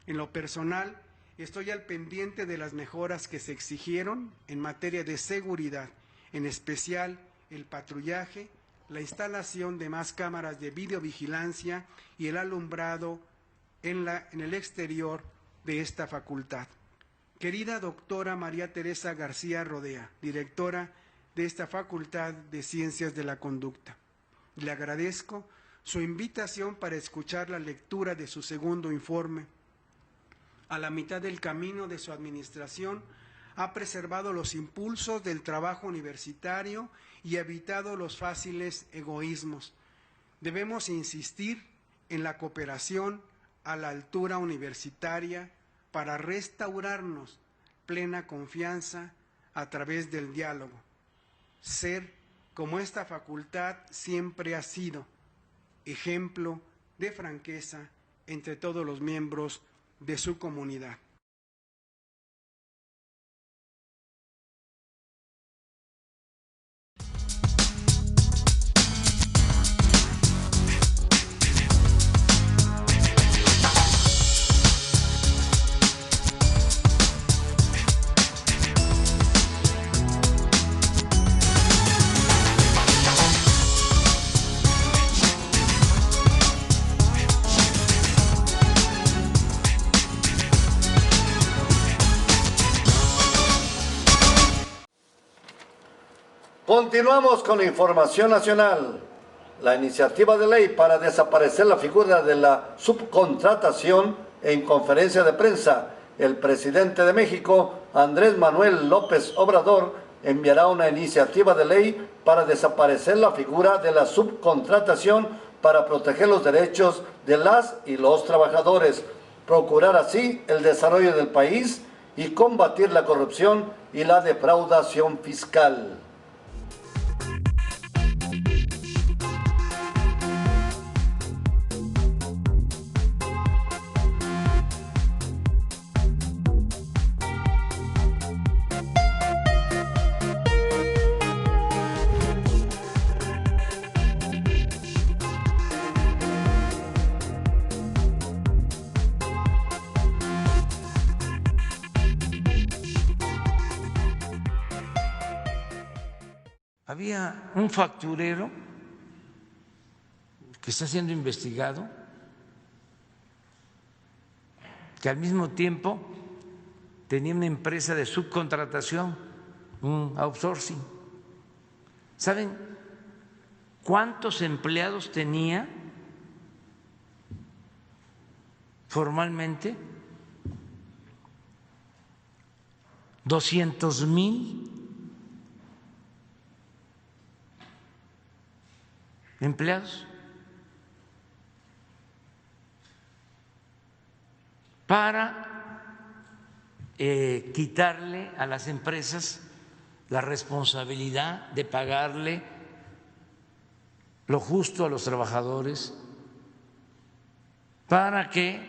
En lo personal, estoy al pendiente de las mejoras que se exigieron en materia de seguridad, en especial el patrullaje, la instalación de más cámaras de videovigilancia y el alumbrado en el exterior de esta facultad. Querida doctora María Teresa García Rodea, directora de esta Facultad de Ciencias de la Conducta, le agradezco su invitación para escuchar la lectura de su segundo informe. a la mitad del camino de su administración, ha preservado los impulsos del trabajo universitario y evitado los fáciles egoísmos. Debemos insistir en la cooperación a la altura universitaria para restaurarnos plena confianza a través del diálogo. Ser, como esta facultad siempre ha sido, ejemplo de franqueza entre todos los miembros de su comunidad. Continuamos con información nacional. La iniciativa de ley para desaparecer la figura de la subcontratación. En conferencia de prensa, el presidente de México, Andrés Manuel López Obrador, enviará una iniciativa de ley para desaparecer la figura de la subcontratación para proteger los derechos de las y los trabajadores, procurar así el desarrollo del país y combatir la corrupción y la defraudación fiscal. Había un facturero que está siendo investigado, que al mismo tiempo tenía una empresa de subcontratación, un outsourcing. ¿Saben cuántos empleados tenía formalmente? 200,000 empleados para quitarle a las empresas la responsabilidad de pagarle lo justo a los trabajadores, para que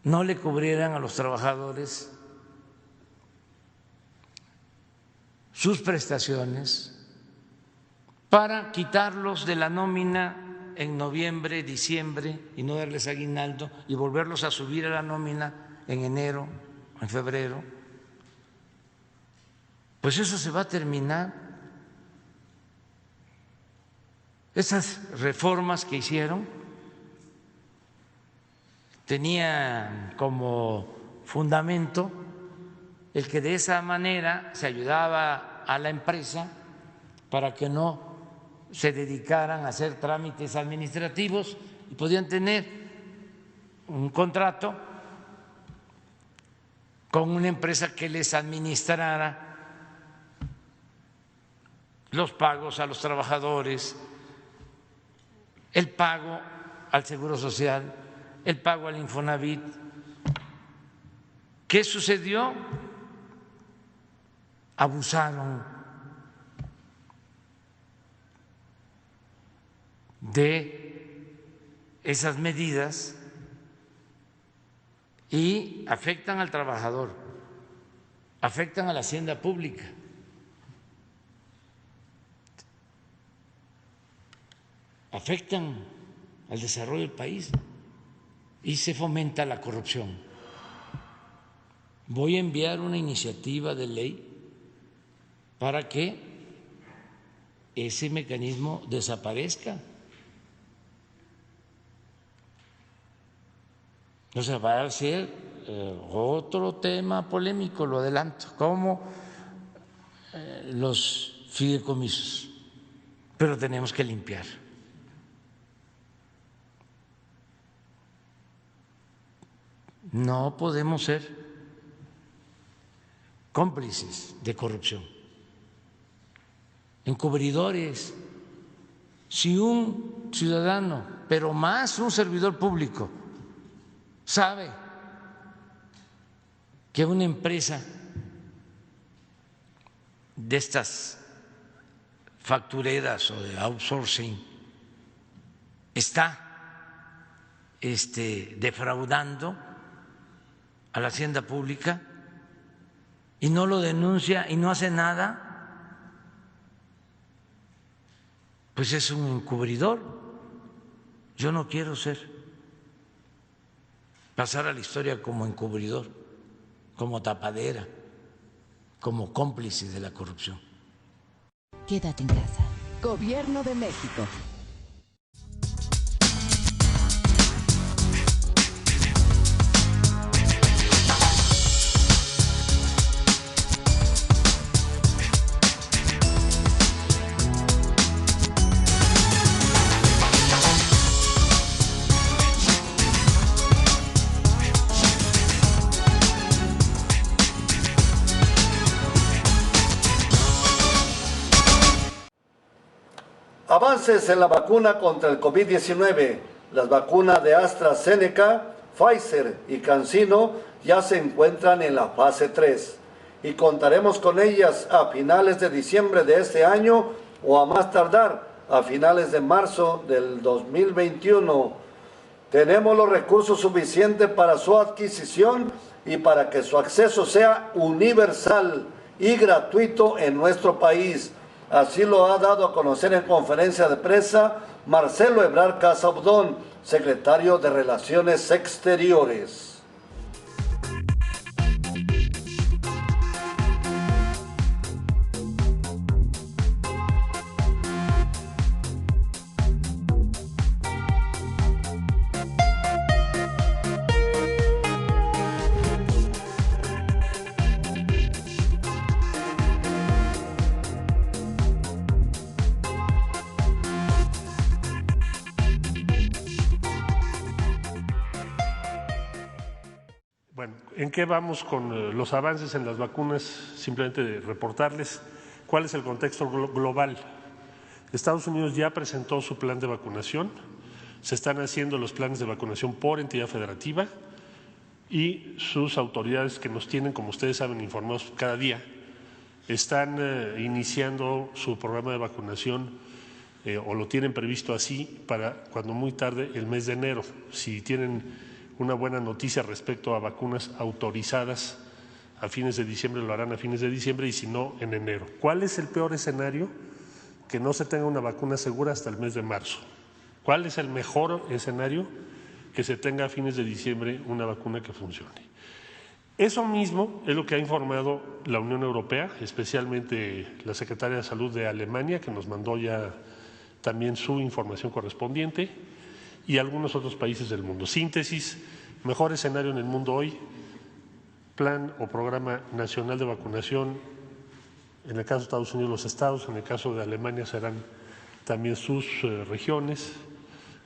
no le cubrieran a los trabajadores sus prestaciones, para quitarlos de la nómina en noviembre, diciembre y no darles aguinaldo y volverlos a subir a la nómina en enero, en febrero. Pues eso se va a terminar. Esas reformas que hicieron tenían como fundamento el que de esa manera se ayudaba a la empresa para que no se dedicaran a hacer trámites administrativos y podían tener un contrato con una empresa que les administrara los pagos a los trabajadores, el pago al Seguro Social, el pago al Infonavit. ¿Qué sucedió? Abusaron de esas medidas y afectan al trabajador, afectan a la hacienda pública. Afectan al desarrollo del país y se fomenta la corrupción. Voy a enviar una iniciativa de ley para que ese mecanismo desaparezca. O sea, va a ser otro tema polémico, lo adelanto, como los fideicomisos, pero tenemos que limpiar. no podemos ser cómplices de corrupción, encubridores. Si un ciudadano, pero más un servidor público, sabe que una empresa de estas factureras o de outsourcing está defraudando a la hacienda pública y no lo denuncia y no hace nada, pues es un encubridor. Yo no quiero pasar a la historia como encubridor, como tapadera, como cómplice de la corrupción. Quédate en casa. Gobierno de México. Avances en la vacuna contra el COVID-19. Las vacunas de AstraZeneca, Pfizer y CanSino ya se encuentran en la fase 3 y contaremos con ellas a finales de diciembre de este año o a más tardar a finales de marzo del 2021. Tenemos los recursos suficientes para su adquisición y para que su acceso sea universal y gratuito en nuestro país. Así lo ha dado a conocer en conferencia de prensa Marcelo Ebrard Casaubon, secretario de Relaciones Exteriores. Bueno, ¿en qué vamos con los avances en las vacunas? Simplemente reportarles cuál es el contexto global. Estados Unidos ya presentó su plan de vacunación, se están haciendo los planes de vacunación por entidad federativa y sus autoridades que nos tienen, como ustedes saben, informados cada día, están iniciando su programa de vacunación o lo tienen previsto así para cuando muy tarde el mes de enero. Si tienen una buena noticia respecto a vacunas autorizadas a fines de diciembre, lo harán a fines de diciembre y si no, en enero. ¿Cuál es el peor escenario? Que no se tenga una vacuna segura hasta el mes de marzo. ¿Cuál es el mejor escenario? Que se tenga a fines de diciembre una vacuna que funcione. Eso mismo es lo que ha informado la Unión Europea, especialmente la Secretaria de Salud de Alemania, que nos mandó ya también su información correspondiente, y algunos otros países del mundo. Síntesis, mejor escenario en el mundo hoy, plan o programa nacional de vacunación, en el caso de Estados Unidos los estados, en el caso de Alemania serán también sus regiones,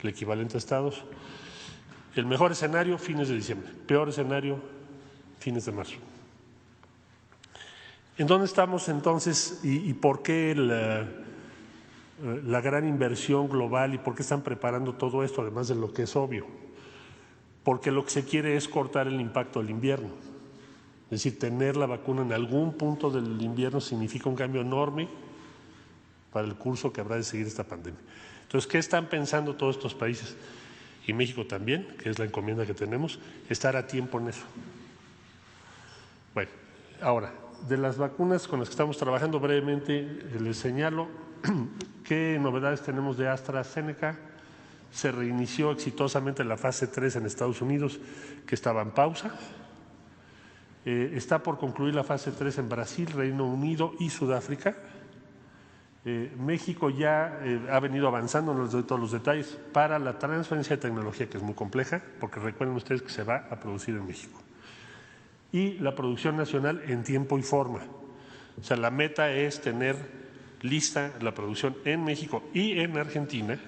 el equivalente a estados. El mejor escenario, fines de diciembre, peor escenario, fines de marzo. ¿En dónde estamos entonces y por qué la gran inversión global y por qué están preparando todo esto, además de lo que es obvio? Porque lo que se quiere es cortar el impacto del invierno. Es decir, tener la vacuna en algún punto del invierno significa un cambio enorme para el curso que habrá de seguir esta pandemia. Entonces, ¿qué están pensando todos estos países? Y México también, que es la encomienda que tenemos, estar a tiempo en eso. Bueno, ahora, de las vacunas con las que estamos trabajando brevemente, les señalo qué novedades tenemos de AstraZeneca. Se reinició exitosamente la fase 3 en Estados Unidos, que estaba en pausa. Está por concluir la fase 3 en Brasil, Reino Unido y Sudáfrica. México ya ha venido avanzando, no les doy todos los detalles, para la transferencia de tecnología, que es muy compleja, porque recuerden ustedes que se va a producir en México. Y la producción nacional en tiempo y forma. O sea, la meta es tener lista la producción en México y en Argentina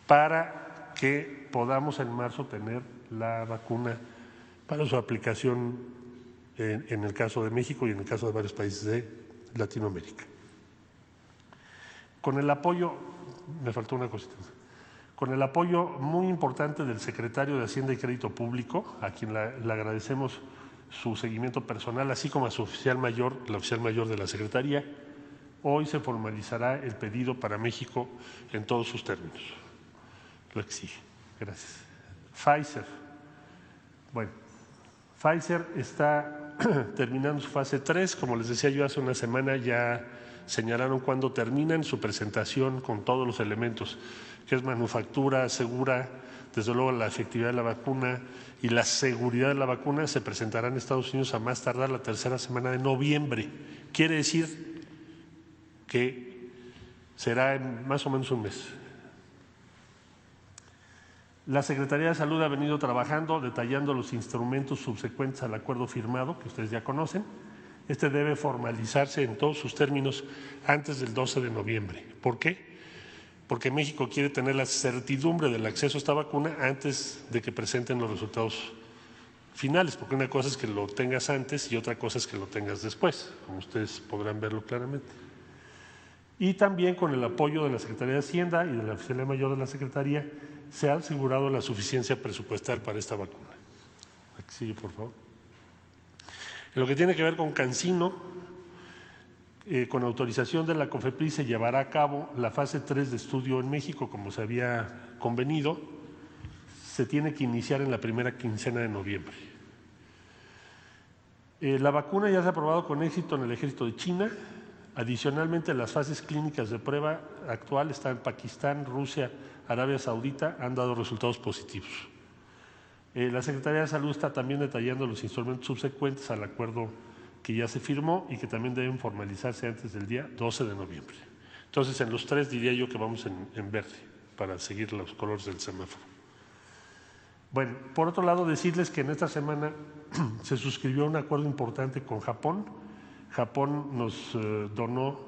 para que podamos en marzo tener la vacuna para su aplicación en el caso de México y en el caso de varios países de Latinoamérica. Con el apoyo, me faltó una cosita, con el apoyo muy importante del secretario de Hacienda y Crédito Público, a quien le agradecemos su seguimiento personal, así como a su oficial mayor, la oficial mayor de la Secretaría, hoy se formalizará el pedido para México en todos sus términos. Lo exige. Gracias. Pfizer. Bueno, Pfizer está terminando su fase 3, como les decía yo hace una semana, ya señalaron cuándo terminan su presentación con todos los elementos, que es manufactura segura, desde luego la efectividad de la vacuna y la seguridad de la vacuna se presentará en Estados Unidos a más tardar la tercera semana de noviembre. Quiere decir que será en más o menos un mes. La Secretaría de Salud ha venido trabajando, detallando los instrumentos subsecuentes al acuerdo firmado, que ustedes ya conocen. Este debe formalizarse en todos sus términos antes del 12 de noviembre. ¿Por qué? Porque México quiere tener la certidumbre del acceso a esta vacuna antes de que presenten los resultados finales, porque una cosa es que lo tengas antes y otra cosa es que lo tengas después, como ustedes podrán verlo claramente. Y también con el apoyo de la Secretaría de Hacienda y de la Oficialía Mayor de la Secretaría se ha asegurado la suficiencia presupuestal para esta vacuna. Aquí sigue, por favor. En lo que tiene que ver con CanSino, con autorización de la COFEPRIS se llevará a cabo la fase 3 de estudio en México, como se había convenido. Se tiene que iniciar en la primera quincena de noviembre. La vacuna ya se ha aprobado con éxito en el ejército de China. Adicionalmente, las fases clínicas de prueba actual están en Pakistán, Rusia, Arabia Saudita, han dado resultados positivos. La Secretaría de Salud está también detallando los instrumentos subsecuentes al acuerdo que ya se firmó y que también deben formalizarse antes del día 12 de noviembre. Entonces, en los tres diría yo que vamos en verde para seguir los colores del semáforo. Bueno, por otro lado, decirles que en esta semana se suscribió un acuerdo importante con Japón. Japón nos donó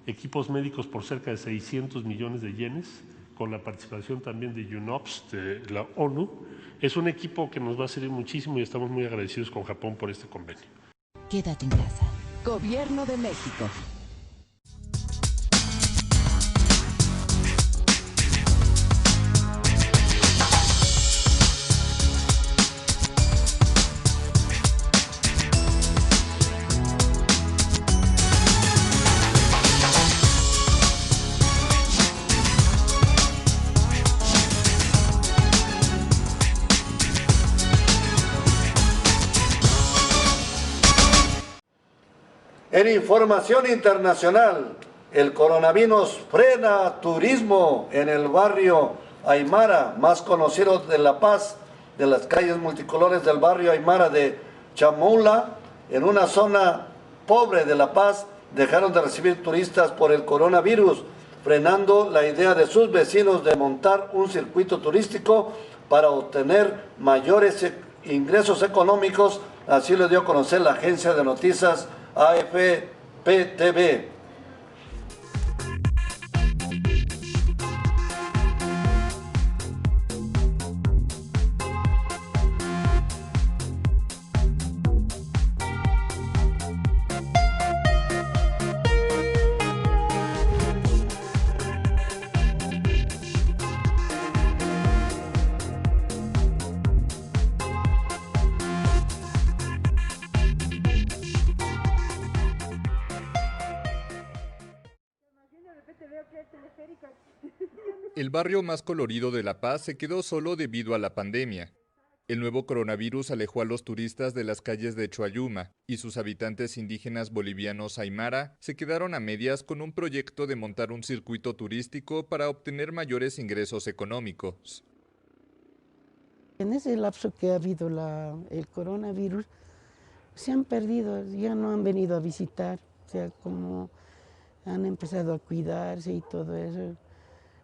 equipos médicos por cerca de 600 millones de yenes, con la participación también de UNOPS, de la ONU. Es un equipo que nos va a servir muchísimo y estamos muy agradecidos con Japón por este convenio. Quédate en casa. Gobierno de México. En información internacional, el coronavirus frena turismo en el barrio Aymara, más conocido de La Paz, de las calles multicolores del barrio Aymara de Chamula, en una zona pobre de La Paz, dejaron de recibir turistas por el coronavirus, frenando la idea de sus vecinos de montar un circuito turístico para obtener mayores ingresos económicos. Así lo dio a conocer la agencia de noticias AFP-TV. El barrio más colorido de La Paz se quedó solo debido a la pandemia. El nuevo coronavirus alejó a los turistas de las calles de Choayuma y sus habitantes indígenas bolivianos Aymara se quedaron a medias con un proyecto de montar un circuito turístico para obtener mayores ingresos económicos. En ese lapso que ha habido el coronavirus, se han perdido, ya no han venido a visitar, o sea, como han empezado a cuidarse y todo eso.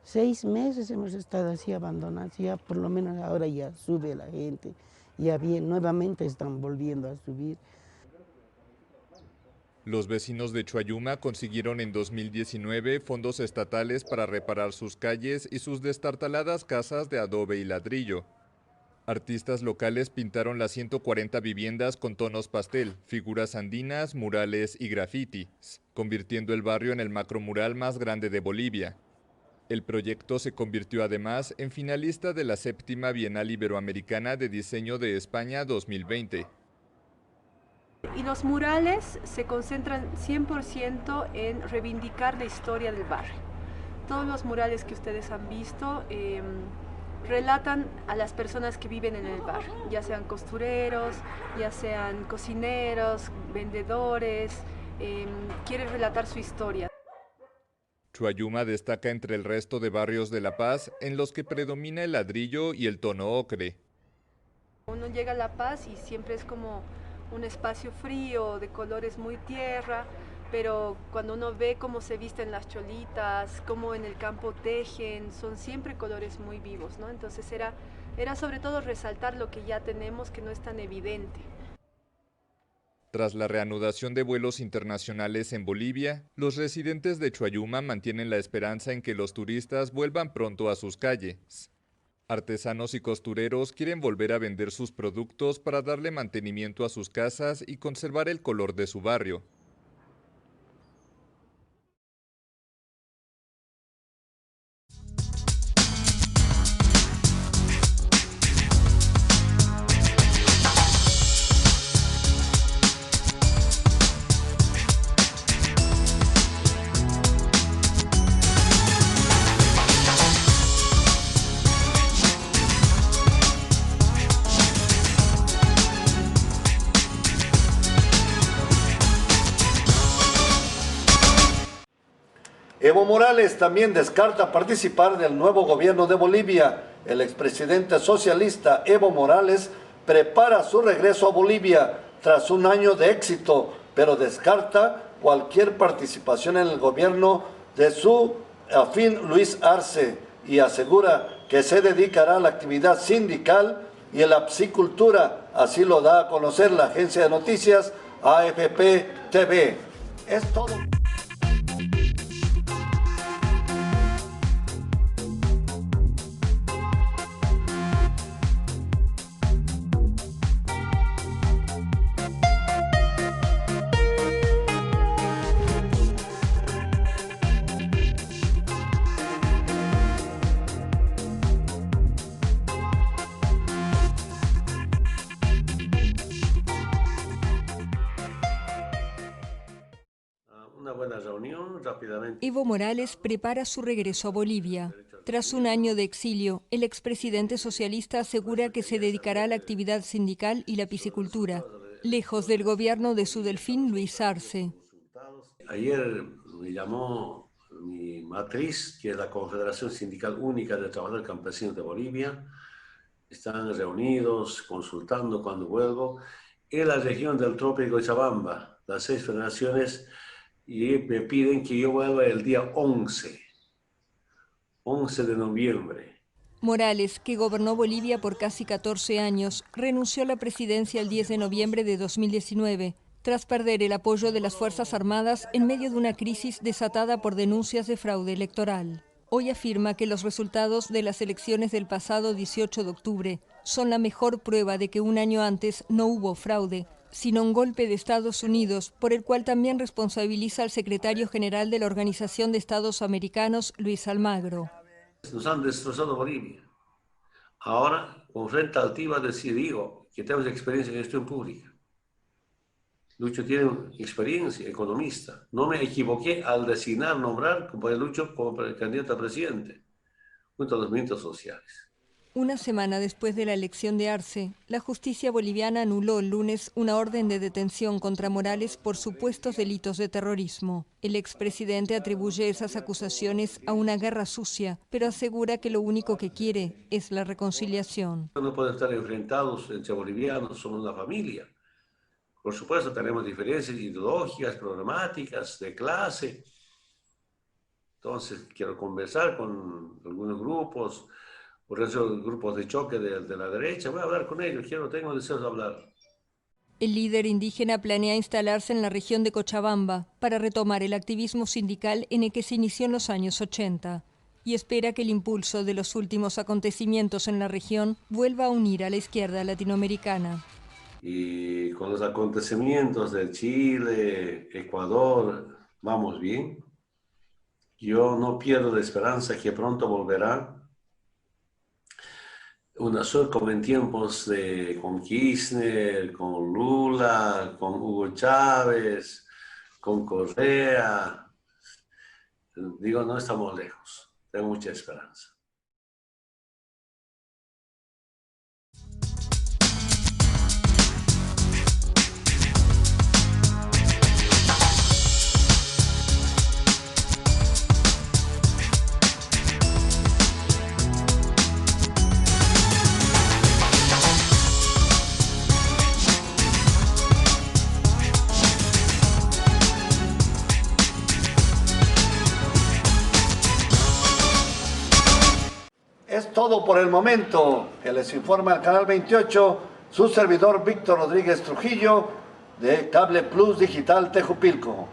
6 meses hemos estado así abandonados, ya por lo menos ahora ya sube la gente, ya bien, nuevamente están volviendo a subir. Los vecinos de Choayuma consiguieron en 2019 fondos estatales para reparar sus calles y sus destartaladas casas de adobe y ladrillo. Artistas locales pintaron las 140 viviendas con tonos pastel, figuras andinas, murales y grafitis, convirtiendo el barrio en el macromural más grande de Bolivia. El proyecto se convirtió además en finalista de la 7ª Bienal Iberoamericana de Diseño de España 2020. Y los murales se concentran 100% en reivindicar la historia del barrio. Todos los murales que ustedes han visto relatan a las personas que viven en el barrio, ya sean costureros, ya sean cocineros, vendedores, quieren relatar su historia. Chuayuma destaca entre el resto de barrios de La Paz en los que predomina el ladrillo y el tono ocre. Uno llega a La Paz y siempre es como un espacio frío, de colores muy tierra, pero cuando uno ve cómo se visten las cholitas, cómo en el campo tejen, son siempre colores muy vivos, ¿no? Entonces era sobre todo resaltar lo que ya tenemos, que no es tan evidente. Tras la reanudación de vuelos internacionales en Bolivia, los residentes de Chuayuma mantienen la esperanza en que los turistas vuelvan pronto a sus calles. Artesanos y costureros quieren volver a vender sus productos para darle mantenimiento a sus casas y conservar el color de su barrio. Evo Morales también descarta participar del nuevo gobierno de Bolivia. El expresidente socialista Evo Morales prepara su regreso a Bolivia tras un año de éxito, pero descarta cualquier participación en el gobierno de su afín Luis Arce y asegura que se dedicará a la actividad sindical y a la psicultura. Así lo da a conocer la agencia de noticias AFP TV. Es todo. Evo Morales prepara su regreso a Bolivia. Tras un año de exilio, el expresidente socialista asegura que se dedicará a la actividad sindical y la piscicultura, lejos del gobierno de su delfín Luis Arce. Ayer me llamó mi matriz, que es la Confederación Sindical Única de Trabajadores Campesinos de Bolivia. Están reunidos, consultando cuando vuelvo, en la región del Trópico de Chabamba, las 6 federaciones, y me piden que yo vuelva el día 11 de noviembre. Morales, que gobernó Bolivia por casi 14 años, renunció a la presidencia el 10 de noviembre de 2019, tras perder el apoyo de las Fuerzas Armadas en medio de una crisis desatada por denuncias de fraude electoral. Hoy afirma que los resultados de las elecciones del pasado 18 de octubre son la mejor prueba de que un año antes no hubo fraude, sino un golpe de Estados Unidos, por el cual también responsabiliza al secretario general de la Organización de Estados Americanos, Luis Almagro. Nos han destrozado Bolivia. Ahora, con frente altiva, digo que tenemos experiencia en gestión pública. Lucho tiene experiencia, economista. No me equivoqué al designar, nombrar como Lucho como candidato a presidente, junto a los ministros sociales. Una semana después de la elección de Arce, la justicia boliviana anuló el lunes una orden de detención contra Morales por supuestos delitos de terrorismo. El expresidente atribuye esas acusaciones a una guerra sucia, pero asegura que lo único que quiere es la reconciliación. No pueden estar enfrentados entre bolivianos, somos una familia. Por supuesto, tenemos diferencias ideológicas, problemáticas, de clase. Entonces, quiero conversar con algunos grupos, por eso grupos de choque de la derecha. Voy a hablar con ellos, tengo deseos de hablar. El líder indígena planea instalarse en la región de Cochabamba para retomar el activismo sindical en el que se inició en los años 80. y espera que el impulso de los últimos acontecimientos en la región vuelva a unir a la izquierda latinoamericana. Y con los acontecimientos de Chile, Ecuador, vamos bien. Yo no pierdo la esperanza que pronto volverá UNASUR como en tiempos con Kirchner, con Lula, con Hugo Chávez, con Correa. Digo, no estamos lejos. Tengo mucha esperanza. Es todo por el momento, que les informa el Canal 28, su servidor Víctor Rodríguez Trujillo, de Cable Plus Digital Tejupilco.